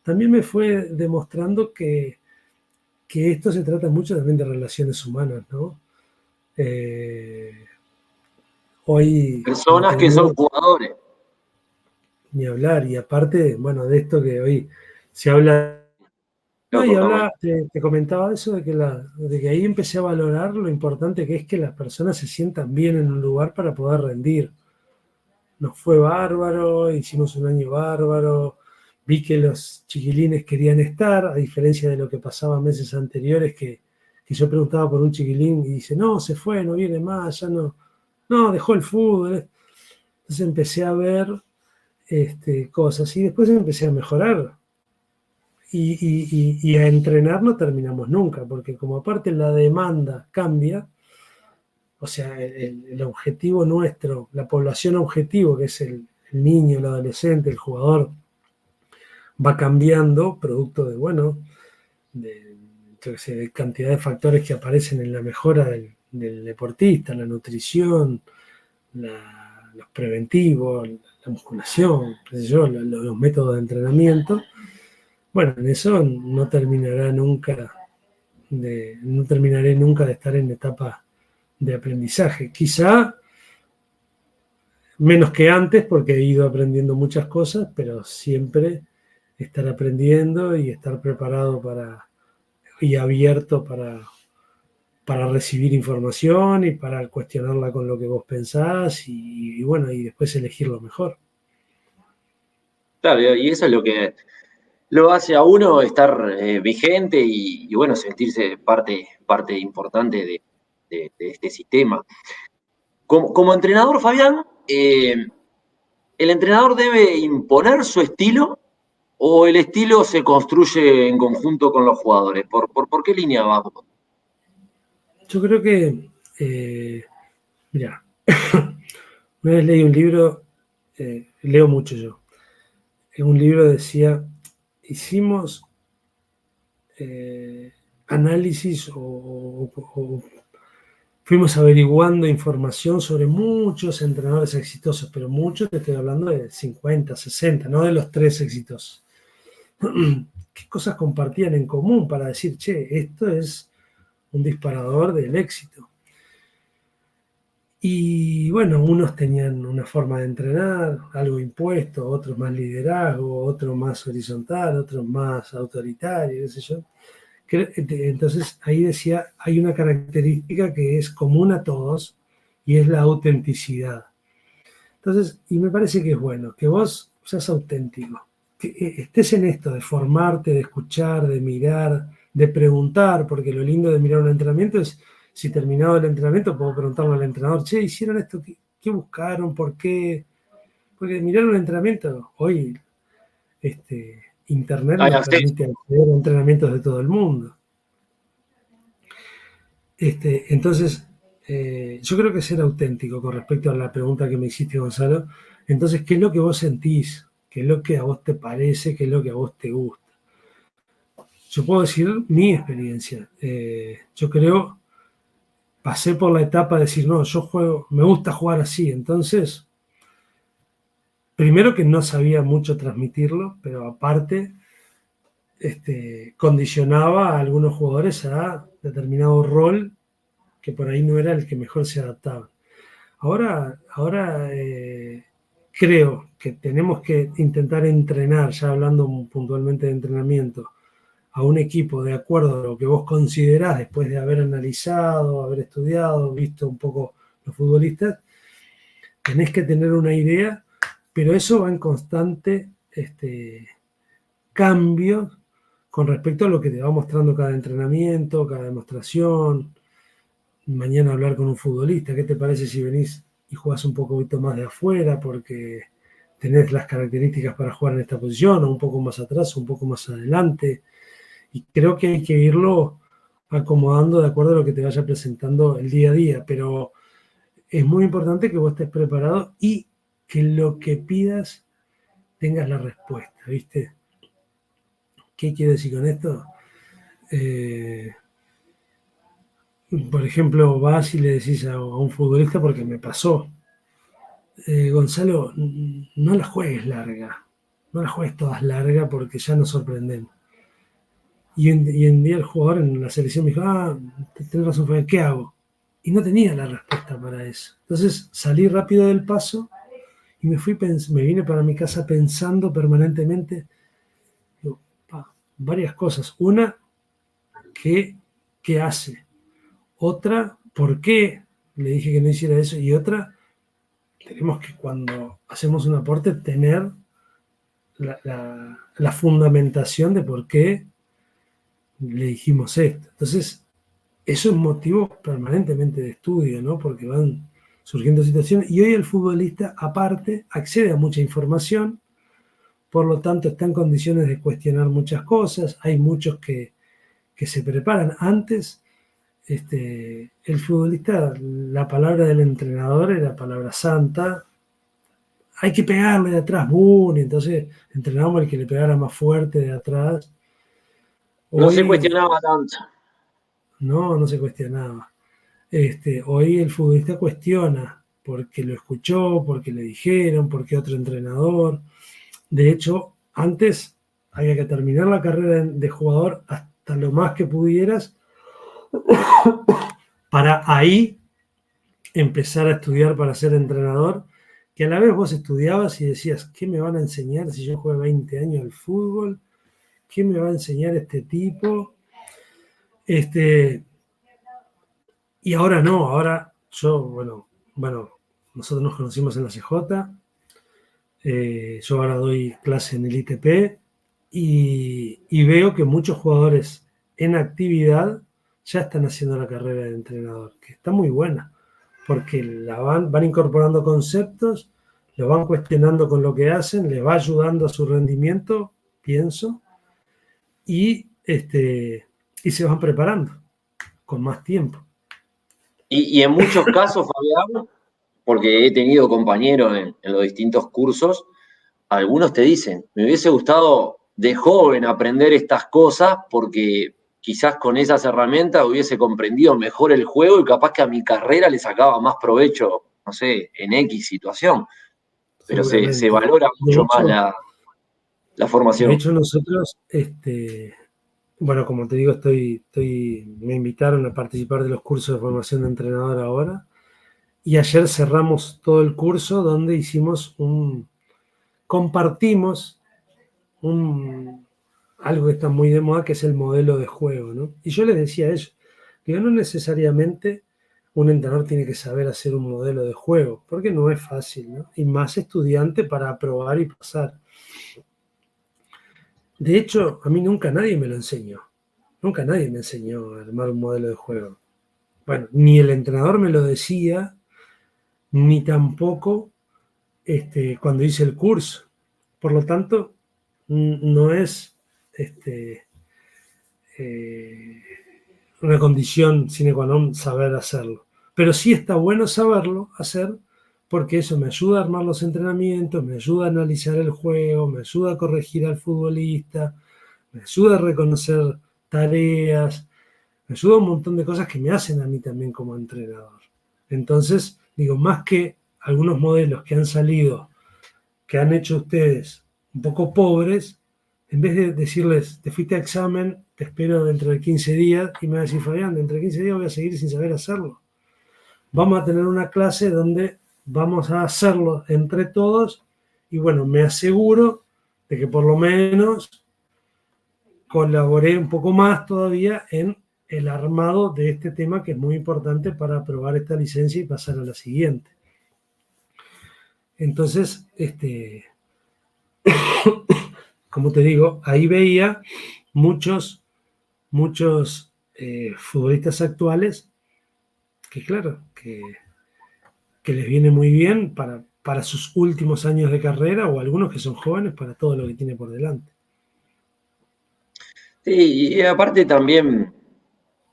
también me fue demostrando que esto se trata mucho también de relaciones humanas, ¿no? Hoy Personas que son jugadores. ni hablar, y aparte, bueno, de esto que hoy se habla, no, Lo y cortamos. habla, te comentaba eso de que ahí empecé a valorar lo importante que es que las personas se sientan bien en un lugar para poder rendir. Nos fue bárbaro, hicimos un año bárbaro, vi que los chiquilines querían estar, a diferencia de lo que pasaba meses anteriores, que yo preguntaba por un chiquilín y dice, no, se fue, no viene más, ya no, dejó el fútbol. Entonces empecé a ver cosas y después empecé a mejorar y a entrenar no terminamos nunca, porque como aparte la demanda cambia, o sea, el objetivo nuestro, la población objetivo, que es el niño, el adolescente, el jugador, va cambiando producto de, bueno, yo qué sé, de cantidad de factores que aparecen en la mejora del deportista, la nutrición, los preventivos, la musculación, qué sé yo, los métodos de entrenamiento. Bueno, en eso no terminaré nunca de estar en etapa de aprendizaje. Quizá menos que antes, porque he ido aprendiendo muchas cosas, pero siempre estar aprendiendo y estar preparado y abierto para recibir información y para cuestionarla con lo que vos pensás y bueno, y después elegir lo mejor. Claro, y eso es lo que lo hace a uno estar vigente y, bueno, sentirse parte importante de este sistema. Como entrenador, Fabián, ¿el entrenador debe imponer su estilo o el estilo se construye en conjunto con los jugadores? ¿Por qué línea vas vos? Yo creo que, mira, una vez leí un libro, leo mucho yo, en un libro decía, hicimos análisis o fuimos averiguando información sobre muchos entrenadores exitosos, pero muchos, te estoy hablando de 50, 60, no de los 3 exitosos. ¿Qué cosas compartían en común para decir, che, esto es un disparador del éxito? Y bueno, unos tenían una forma de entrenar, algo impuesto, otros más liderazgo, otros más horizontal, otros más autoritario, qué sé yo. Entonces ahí decía, hay una característica que es común a todos y es la autenticidad. Entonces, y me parece que es bueno, que vos seas auténtico, que estés en esto de formarte, de escuchar, de mirar, de preguntar, porque lo lindo de mirar un entrenamiento es, si terminado el entrenamiento, puedo preguntarle al entrenador, che, ¿hicieron esto? ¿Qué buscaron? ¿Por qué? Porque mirar un entrenamiento, hoy Internet Hay nos acceso. permite acceder a entrenamientos de todo el mundo. Entonces, yo creo que ser auténtico con respecto a la pregunta que me hiciste, Gonzalo. Entonces, ¿qué es lo que vos sentís? ¿Qué es lo que a vos te parece? ¿Qué es lo que a vos te gusta? Yo puedo decir mi experiencia. Yo creo, pasé por la etapa de decir, no, yo juego, me gusta jugar así. Entonces, primero que no sabía mucho transmitirlo, pero aparte, condicionaba a algunos jugadores a determinado rol que por ahí no era el que mejor se adaptaba. Ahora creo que tenemos que intentar entrenar, ya hablando puntualmente de entrenamiento, a un equipo de acuerdo a lo que vos considerás después de haber analizado, haber estudiado, visto un poco los futbolistas. Tenés que tener una idea, pero eso va en constante cambio con respecto a lo que te va mostrando cada entrenamiento, cada demostración. Mañana hablar con un futbolista, ¿qué te parece si venís y jugás un poquito más de afuera porque tenés las características para jugar en esta posición, o un poco más atrás, o un poco más adelante? Y creo que hay que irlo acomodando de acuerdo a lo que te vaya presentando el día a día, pero es muy importante que vos estés preparado y que lo que pidas tengas la respuesta, ¿viste? ¿Qué quiero decir con esto? Por ejemplo, vas y le decís a un futbolista, porque me pasó, Gonzalo, no la juegues larga, no la juegues todas largas porque ya nos sorprendemos. Y en día el jugador en la selección me dijo, tenés razón, Fabián, ¿qué hago? Y no tenía la respuesta para eso. Entonces salí rápido del paso y me vine para mi casa pensando permanentemente, digo, varias cosas. Una, ¿qué hace? Otra, ¿por qué le dije que no hiciera eso? Y otra, tenemos que cuando hacemos un aporte tener la fundamentación de por qué le dijimos esto. Entonces, eso es motivo permanentemente de estudio, ¿no? Porque van surgiendo situaciones y hoy el futbolista, aparte, accede a mucha información, por lo tanto está en condiciones de cuestionar muchas cosas. Hay muchos que se preparan antes. El futbolista, la palabra del entrenador era palabra santa. Hay que pegarle de atrás, boom, y entonces entrenábamos el que le pegara más fuerte de atrás. No se Hoy cuestionaba tanto. no se cuestionaba. Hoy el futbolista cuestiona porque lo escuchó, porque le dijeron, porque otro entrenador. De hecho, antes había que terminar la carrera de jugador hasta lo más que pudieras para ahí empezar a estudiar para ser entrenador, que a la vez vos estudiabas y decías, ¿qué me van a enseñar si yo juego 20 años al fútbol? ¿Qué me va a enseñar este tipo? Y ahora no, ahora yo, bueno, nosotros nos conocimos en la CJ, yo ahora doy clase en el ITP y veo que muchos jugadores en actividad ya están haciendo la carrera de entrenador, que está muy buena, porque van incorporando conceptos, lo van cuestionando con lo que hacen, les va ayudando a su rendimiento, pienso, y se van preparando con más tiempo. Y en muchos casos, Fabián, porque he tenido compañeros en los distintos cursos, algunos te dicen, me hubiese gustado de joven aprender estas cosas porque quizás con esas herramientas hubiese comprendido mejor el juego y capaz que a mi carrera le sacaba más provecho, no sé, en X situación. Pero se Seguramente. valora De mucho más hecho, la de formación. hecho nosotros, bueno, como te digo, me invitaron a participar de los cursos de formación de entrenador ahora. Y ayer cerramos todo el curso donde compartimos algo que está muy de moda, que es el modelo de juego, ¿no? Y yo les decía eso, que no necesariamente un entrenador tiene que saber hacer un modelo de juego, porque no es fácil, ¿no? Y más estudiante para aprobar y pasar. De hecho, a mí nunca nadie me lo enseñó. Nunca nadie me enseñó a armar un modelo de juego. Bueno, ni el entrenador me lo decía, ni tampoco cuando hice el curso. Por lo tanto, no es eh, una condición sine qua non saber hacerlo. Pero sí está bueno saberlo hacer porque eso me ayuda a armar los entrenamientos, me ayuda a analizar el juego, me ayuda a corregir al futbolista, me ayuda a reconocer tareas, me ayuda a un montón de cosas que me hacen a mí también como entrenador. Entonces, digo, más que algunos modelos que han salido, que han hecho ustedes un poco pobres, en vez de decirles, te fuiste a examen, te espero dentro de 15 días, y me va a decir, Fabián, dentro de 15 días voy a seguir sin saber hacerlo. Vamos a tener una clase donde vamos a hacerlo entre todos, y bueno, me aseguro de que por lo menos colaboré un poco más todavía en el armado de este tema que es muy importante para aprobar esta licencia y pasar a la siguiente. Entonces, como te digo, ahí veía muchos futbolistas actuales que, claro, que les viene muy bien para sus últimos años de carrera, o algunos que son jóvenes para todo lo que tiene por delante. Sí, y aparte también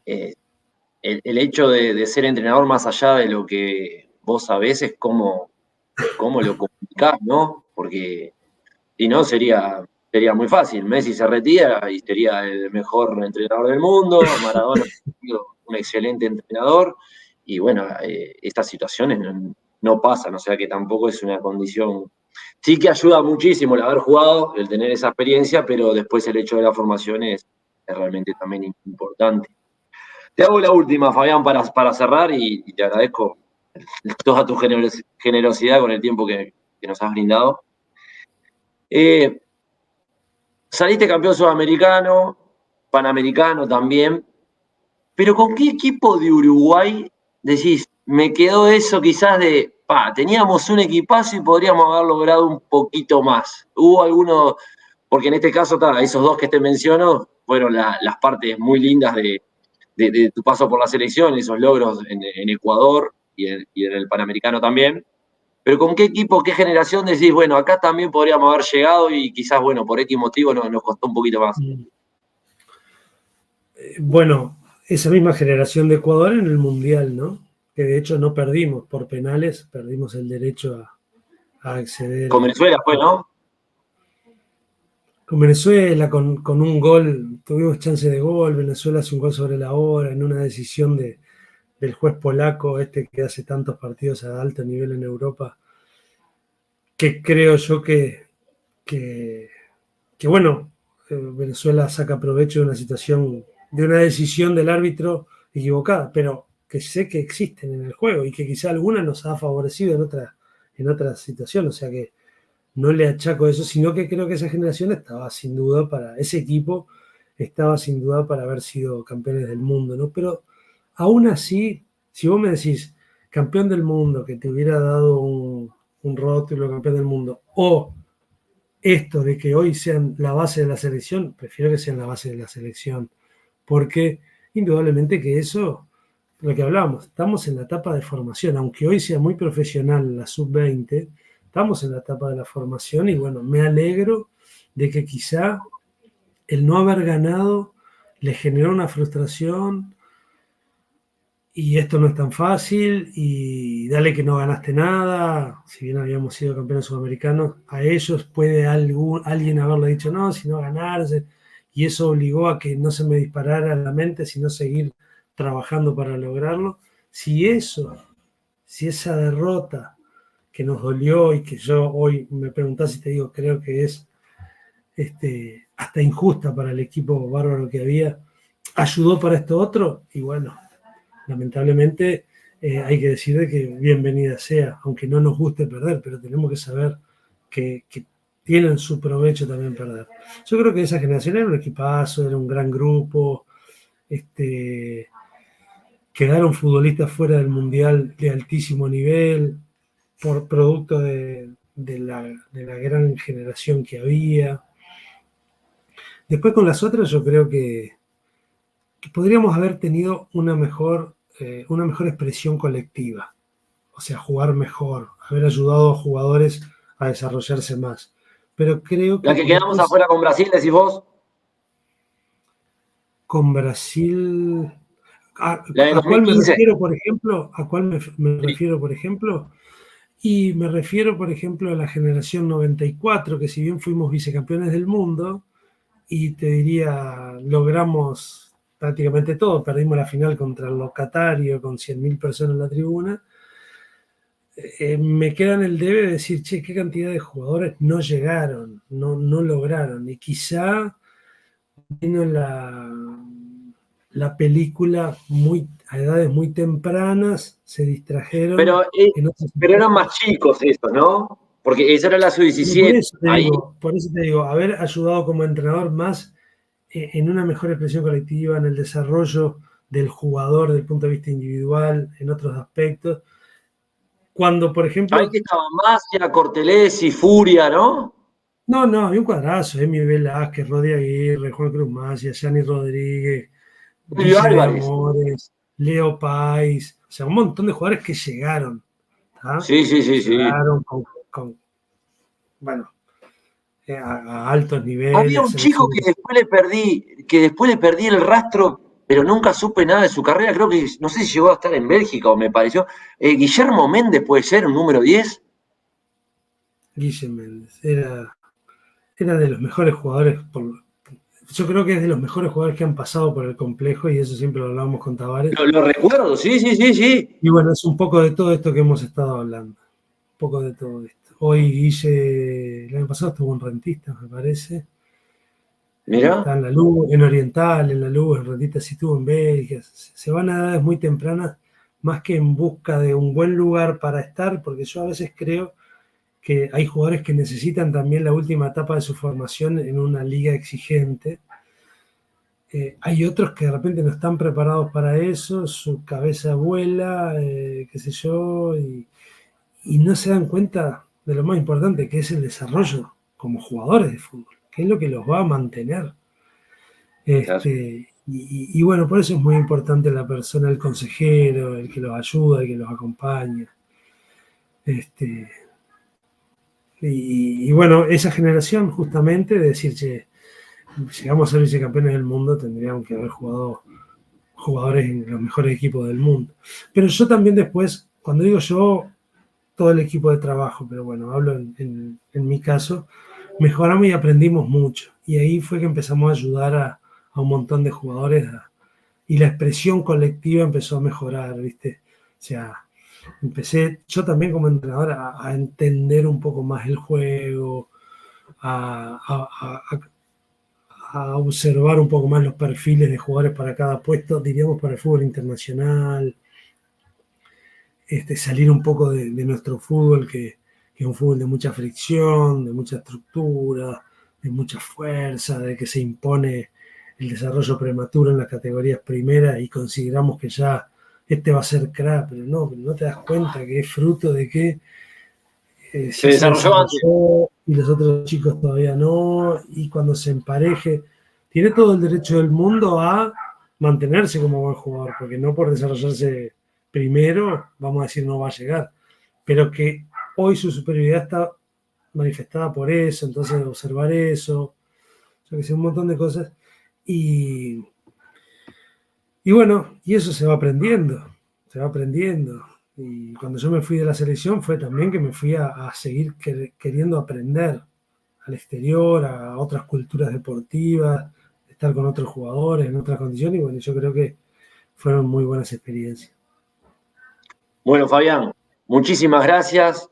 eh, el hecho de ser entrenador más allá de lo que vos sabés es cómo lo comunicás, ¿no? Porque si no sería muy fácil. Messi se retira y sería el mejor entrenador del mundo, Maradona un excelente entrenador, y bueno, estas situaciones no pasan, o sea que tampoco es una condición. Sí que ayuda muchísimo el haber jugado, el tener esa experiencia, pero después el hecho de la formación es realmente también importante. Te hago la última, Fabián, para cerrar y te agradezco toda tu generosidad con el tiempo que nos has brindado. Saliste campeón sudamericano, panamericano también, pero ¿con qué equipo de Uruguay decís, me quedó eso quizás de, teníamos un equipazo y podríamos haber logrado un poquito más? ¿Hubo alguno, porque en este caso, esos dos que te menciono fueron las partes muy lindas de tu paso por la selección, esos logros en Ecuador y en el Panamericano también? Pero ¿con qué equipo, qué generación decís, bueno, acá también podríamos haber llegado y quizás, bueno, por X motivo nos costó un poquito más? Bueno, esa misma generación de Ecuador en el Mundial, ¿no? Que de hecho no perdimos por penales, perdimos el derecho a acceder Con Venezuela fue, ¿no? con Venezuela, con un gol, tuvimos chance de gol, Venezuela hace un gol sobre la hora en una decisión del juez polaco, que hace tantos partidos a alto nivel en Europa, que creo yo que, que bueno, Venezuela saca provecho de una situación, de una decisión del árbitro equivocada, pero que sé que existen en el juego y que quizá alguna nos ha favorecido en otra situación, o sea que no le achaco eso, sino que creo que esa generación ese equipo estaba sin duda para haber sido campeones del mundo, ¿no? Pero aún así, si vos me decís campeón del mundo, que te hubiera dado un rótulo campeón del mundo, o esto de que hoy sean la base de la selección, prefiero que sean la base de la selección, porque indudablemente que eso lo que hablábamos, estamos en la etapa de formación, aunque hoy sea muy profesional la sub-20, estamos en la etapa de la formación y bueno, me alegro de que quizá el no haber ganado le generó una frustración y esto no es tan fácil y dale que no ganaste nada, si bien habíamos sido campeones sudamericanos, a ellos puede alguien haberle dicho no, si no ganarse, y eso obligó a que no se me disparara la mente, sino seguir trabajando para lograrlo. Si esa derrota que nos dolió y que yo hoy me preguntás y te digo, creo que es hasta injusta para el equipo bárbaro que había, ayudó para esto otro, y bueno, lamentablemente hay que decir de que bienvenida sea, aunque no nos guste perder, pero tenemos que saber que tienen su provecho también perder. Yo creo que esa generación era un equipazo, era un gran grupo, quedaron futbolistas fuera del Mundial de altísimo nivel por producto de la gran generación que había. Después con las otras yo creo que podríamos haber tenido una mejor expresión colectiva, o sea, jugar mejor, haber ayudado a jugadores a desarrollarse más. Pero creo La que que quedamos después afuera con Brasil, decís vos. con Brasil, La de ¿a cuál me 2015. refiero, por ejemplo? ¿A cuál me refiero, por ejemplo? Y me refiero, por ejemplo, a la generación 94, que si bien fuimos vicecampeones del mundo, y te diría, logramos prácticamente todo, perdimos la final contra el locatario con 100.000 personas en la tribuna, me queda en el debe de decir, che, qué cantidad de jugadores no llegaron, no lograron, y quizá vino la película a edades muy tempranas, se distrajeron Pero, en otros pero eran aspectos. más chicos esos, ¿no? Porque esa era la Pero por sub-17. eso te Ahí. digo, haber ayudado como entrenador más en una mejor expresión colectiva, en el desarrollo del jugador desde el punto de vista individual, en otros aspectos. Cuando, por Ahí ejemplo, que estaba Magia, Cortelesi, Furia, ¿no? no, había un cuadrazo, Emi Velázquez, Rodi Aguirre, Juan Cruz Macia, Gianni Rodríguez, Julio Guille de Álvarez. Amores, Leo Pais, o sea, un montón de jugadores que llegaron, ¿tá? Sí, sí, sí, sí. Llegaron bueno, a altos Había niveles, un chico que selecciones. después le perdí el rastro, pero nunca supe nada de su carrera. Creo que, no sé si llegó a estar en Bélgica o me pareció. Guillermo Méndez puede ser, un número 10. Guille Méndez, era de los mejores jugadores, yo creo que es de los mejores jugadores que han pasado por el complejo, y eso siempre lo hablábamos con Tavares. Lo recuerdo, sí, sí, sí, sí. Y bueno, es un poco de todo esto que hemos estado hablando. Un poco de todo esto. Hoy Guille, el año pasado estuvo en Rentistas, me parece. Está Mirá. en la luz, en Oriental, en la luz, en Rentistas sí estuvo en Bélgica. Se van a edades muy tempranas, más que en busca de un buen lugar para estar, porque yo a veces creo que hay jugadores que necesitan también la última etapa de su formación en una liga exigente. Hay otros que de repente no están preparados para eso, su cabeza vuela, qué sé yo, y no se dan cuenta de lo más importante, que es el desarrollo como jugadores de fútbol, que es lo que los va a mantener. Claro. Y bueno, por eso es muy importante la persona, el consejero, el que los ayuda, el que los acompaña. Este, y bueno, esa generación justamente de decir, che, llegamos a ser vicecampeones del mundo, tendríamos que haber jugado jugadores en los mejores equipos del mundo. Pero yo también después, cuando digo yo, todo el equipo de trabajo, pero bueno, hablo en mi caso, mejoramos y aprendimos mucho. Y ahí fue que empezamos a ayudar a un montón de jugadores y la expresión colectiva empezó a mejorar, ¿viste? O sea, empecé yo también como entrenador a entender un poco más el juego, a, a, a, a observar un poco más los perfiles de jugadores para cada puesto, diríamos para el fútbol internacional, salir un poco de nuestro fútbol, que es un fútbol de mucha fricción, de mucha estructura, de mucha fuerza, de que se impone el desarrollo prematuro en las categorías primeras y consideramos que ya va a ser crack, pero no te das cuenta que es fruto de que Se ya se desarrolló antes. desarrolló y los otros chicos todavía no, y cuando se empareje, tiene todo el derecho del mundo a mantenerse como buen jugador, porque no por desarrollarse primero, vamos a decir, no va a llegar, pero que hoy su superioridad está manifestada por eso, entonces observar eso, yo que sé, un montón de cosas, y bueno, y eso se va aprendiendo, y cuando yo me fui de la selección fue también que me fui a seguir queriendo aprender al exterior, a otras culturas deportivas, estar con otros jugadores en otras condiciones, y bueno, yo creo que fueron muy buenas experiencias. Bueno, Fabián, muchísimas gracias.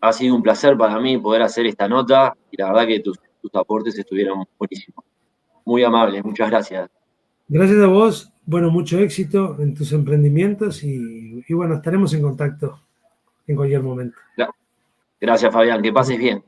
Ha sido un placer para mí poder hacer esta nota y la verdad que tus aportes estuvieron buenísimos. Muy amables, muchas gracias. Gracias a vos, bueno, mucho éxito en tus emprendimientos y bueno, estaremos en contacto en cualquier momento. Gracias, Fabián, que pases bien.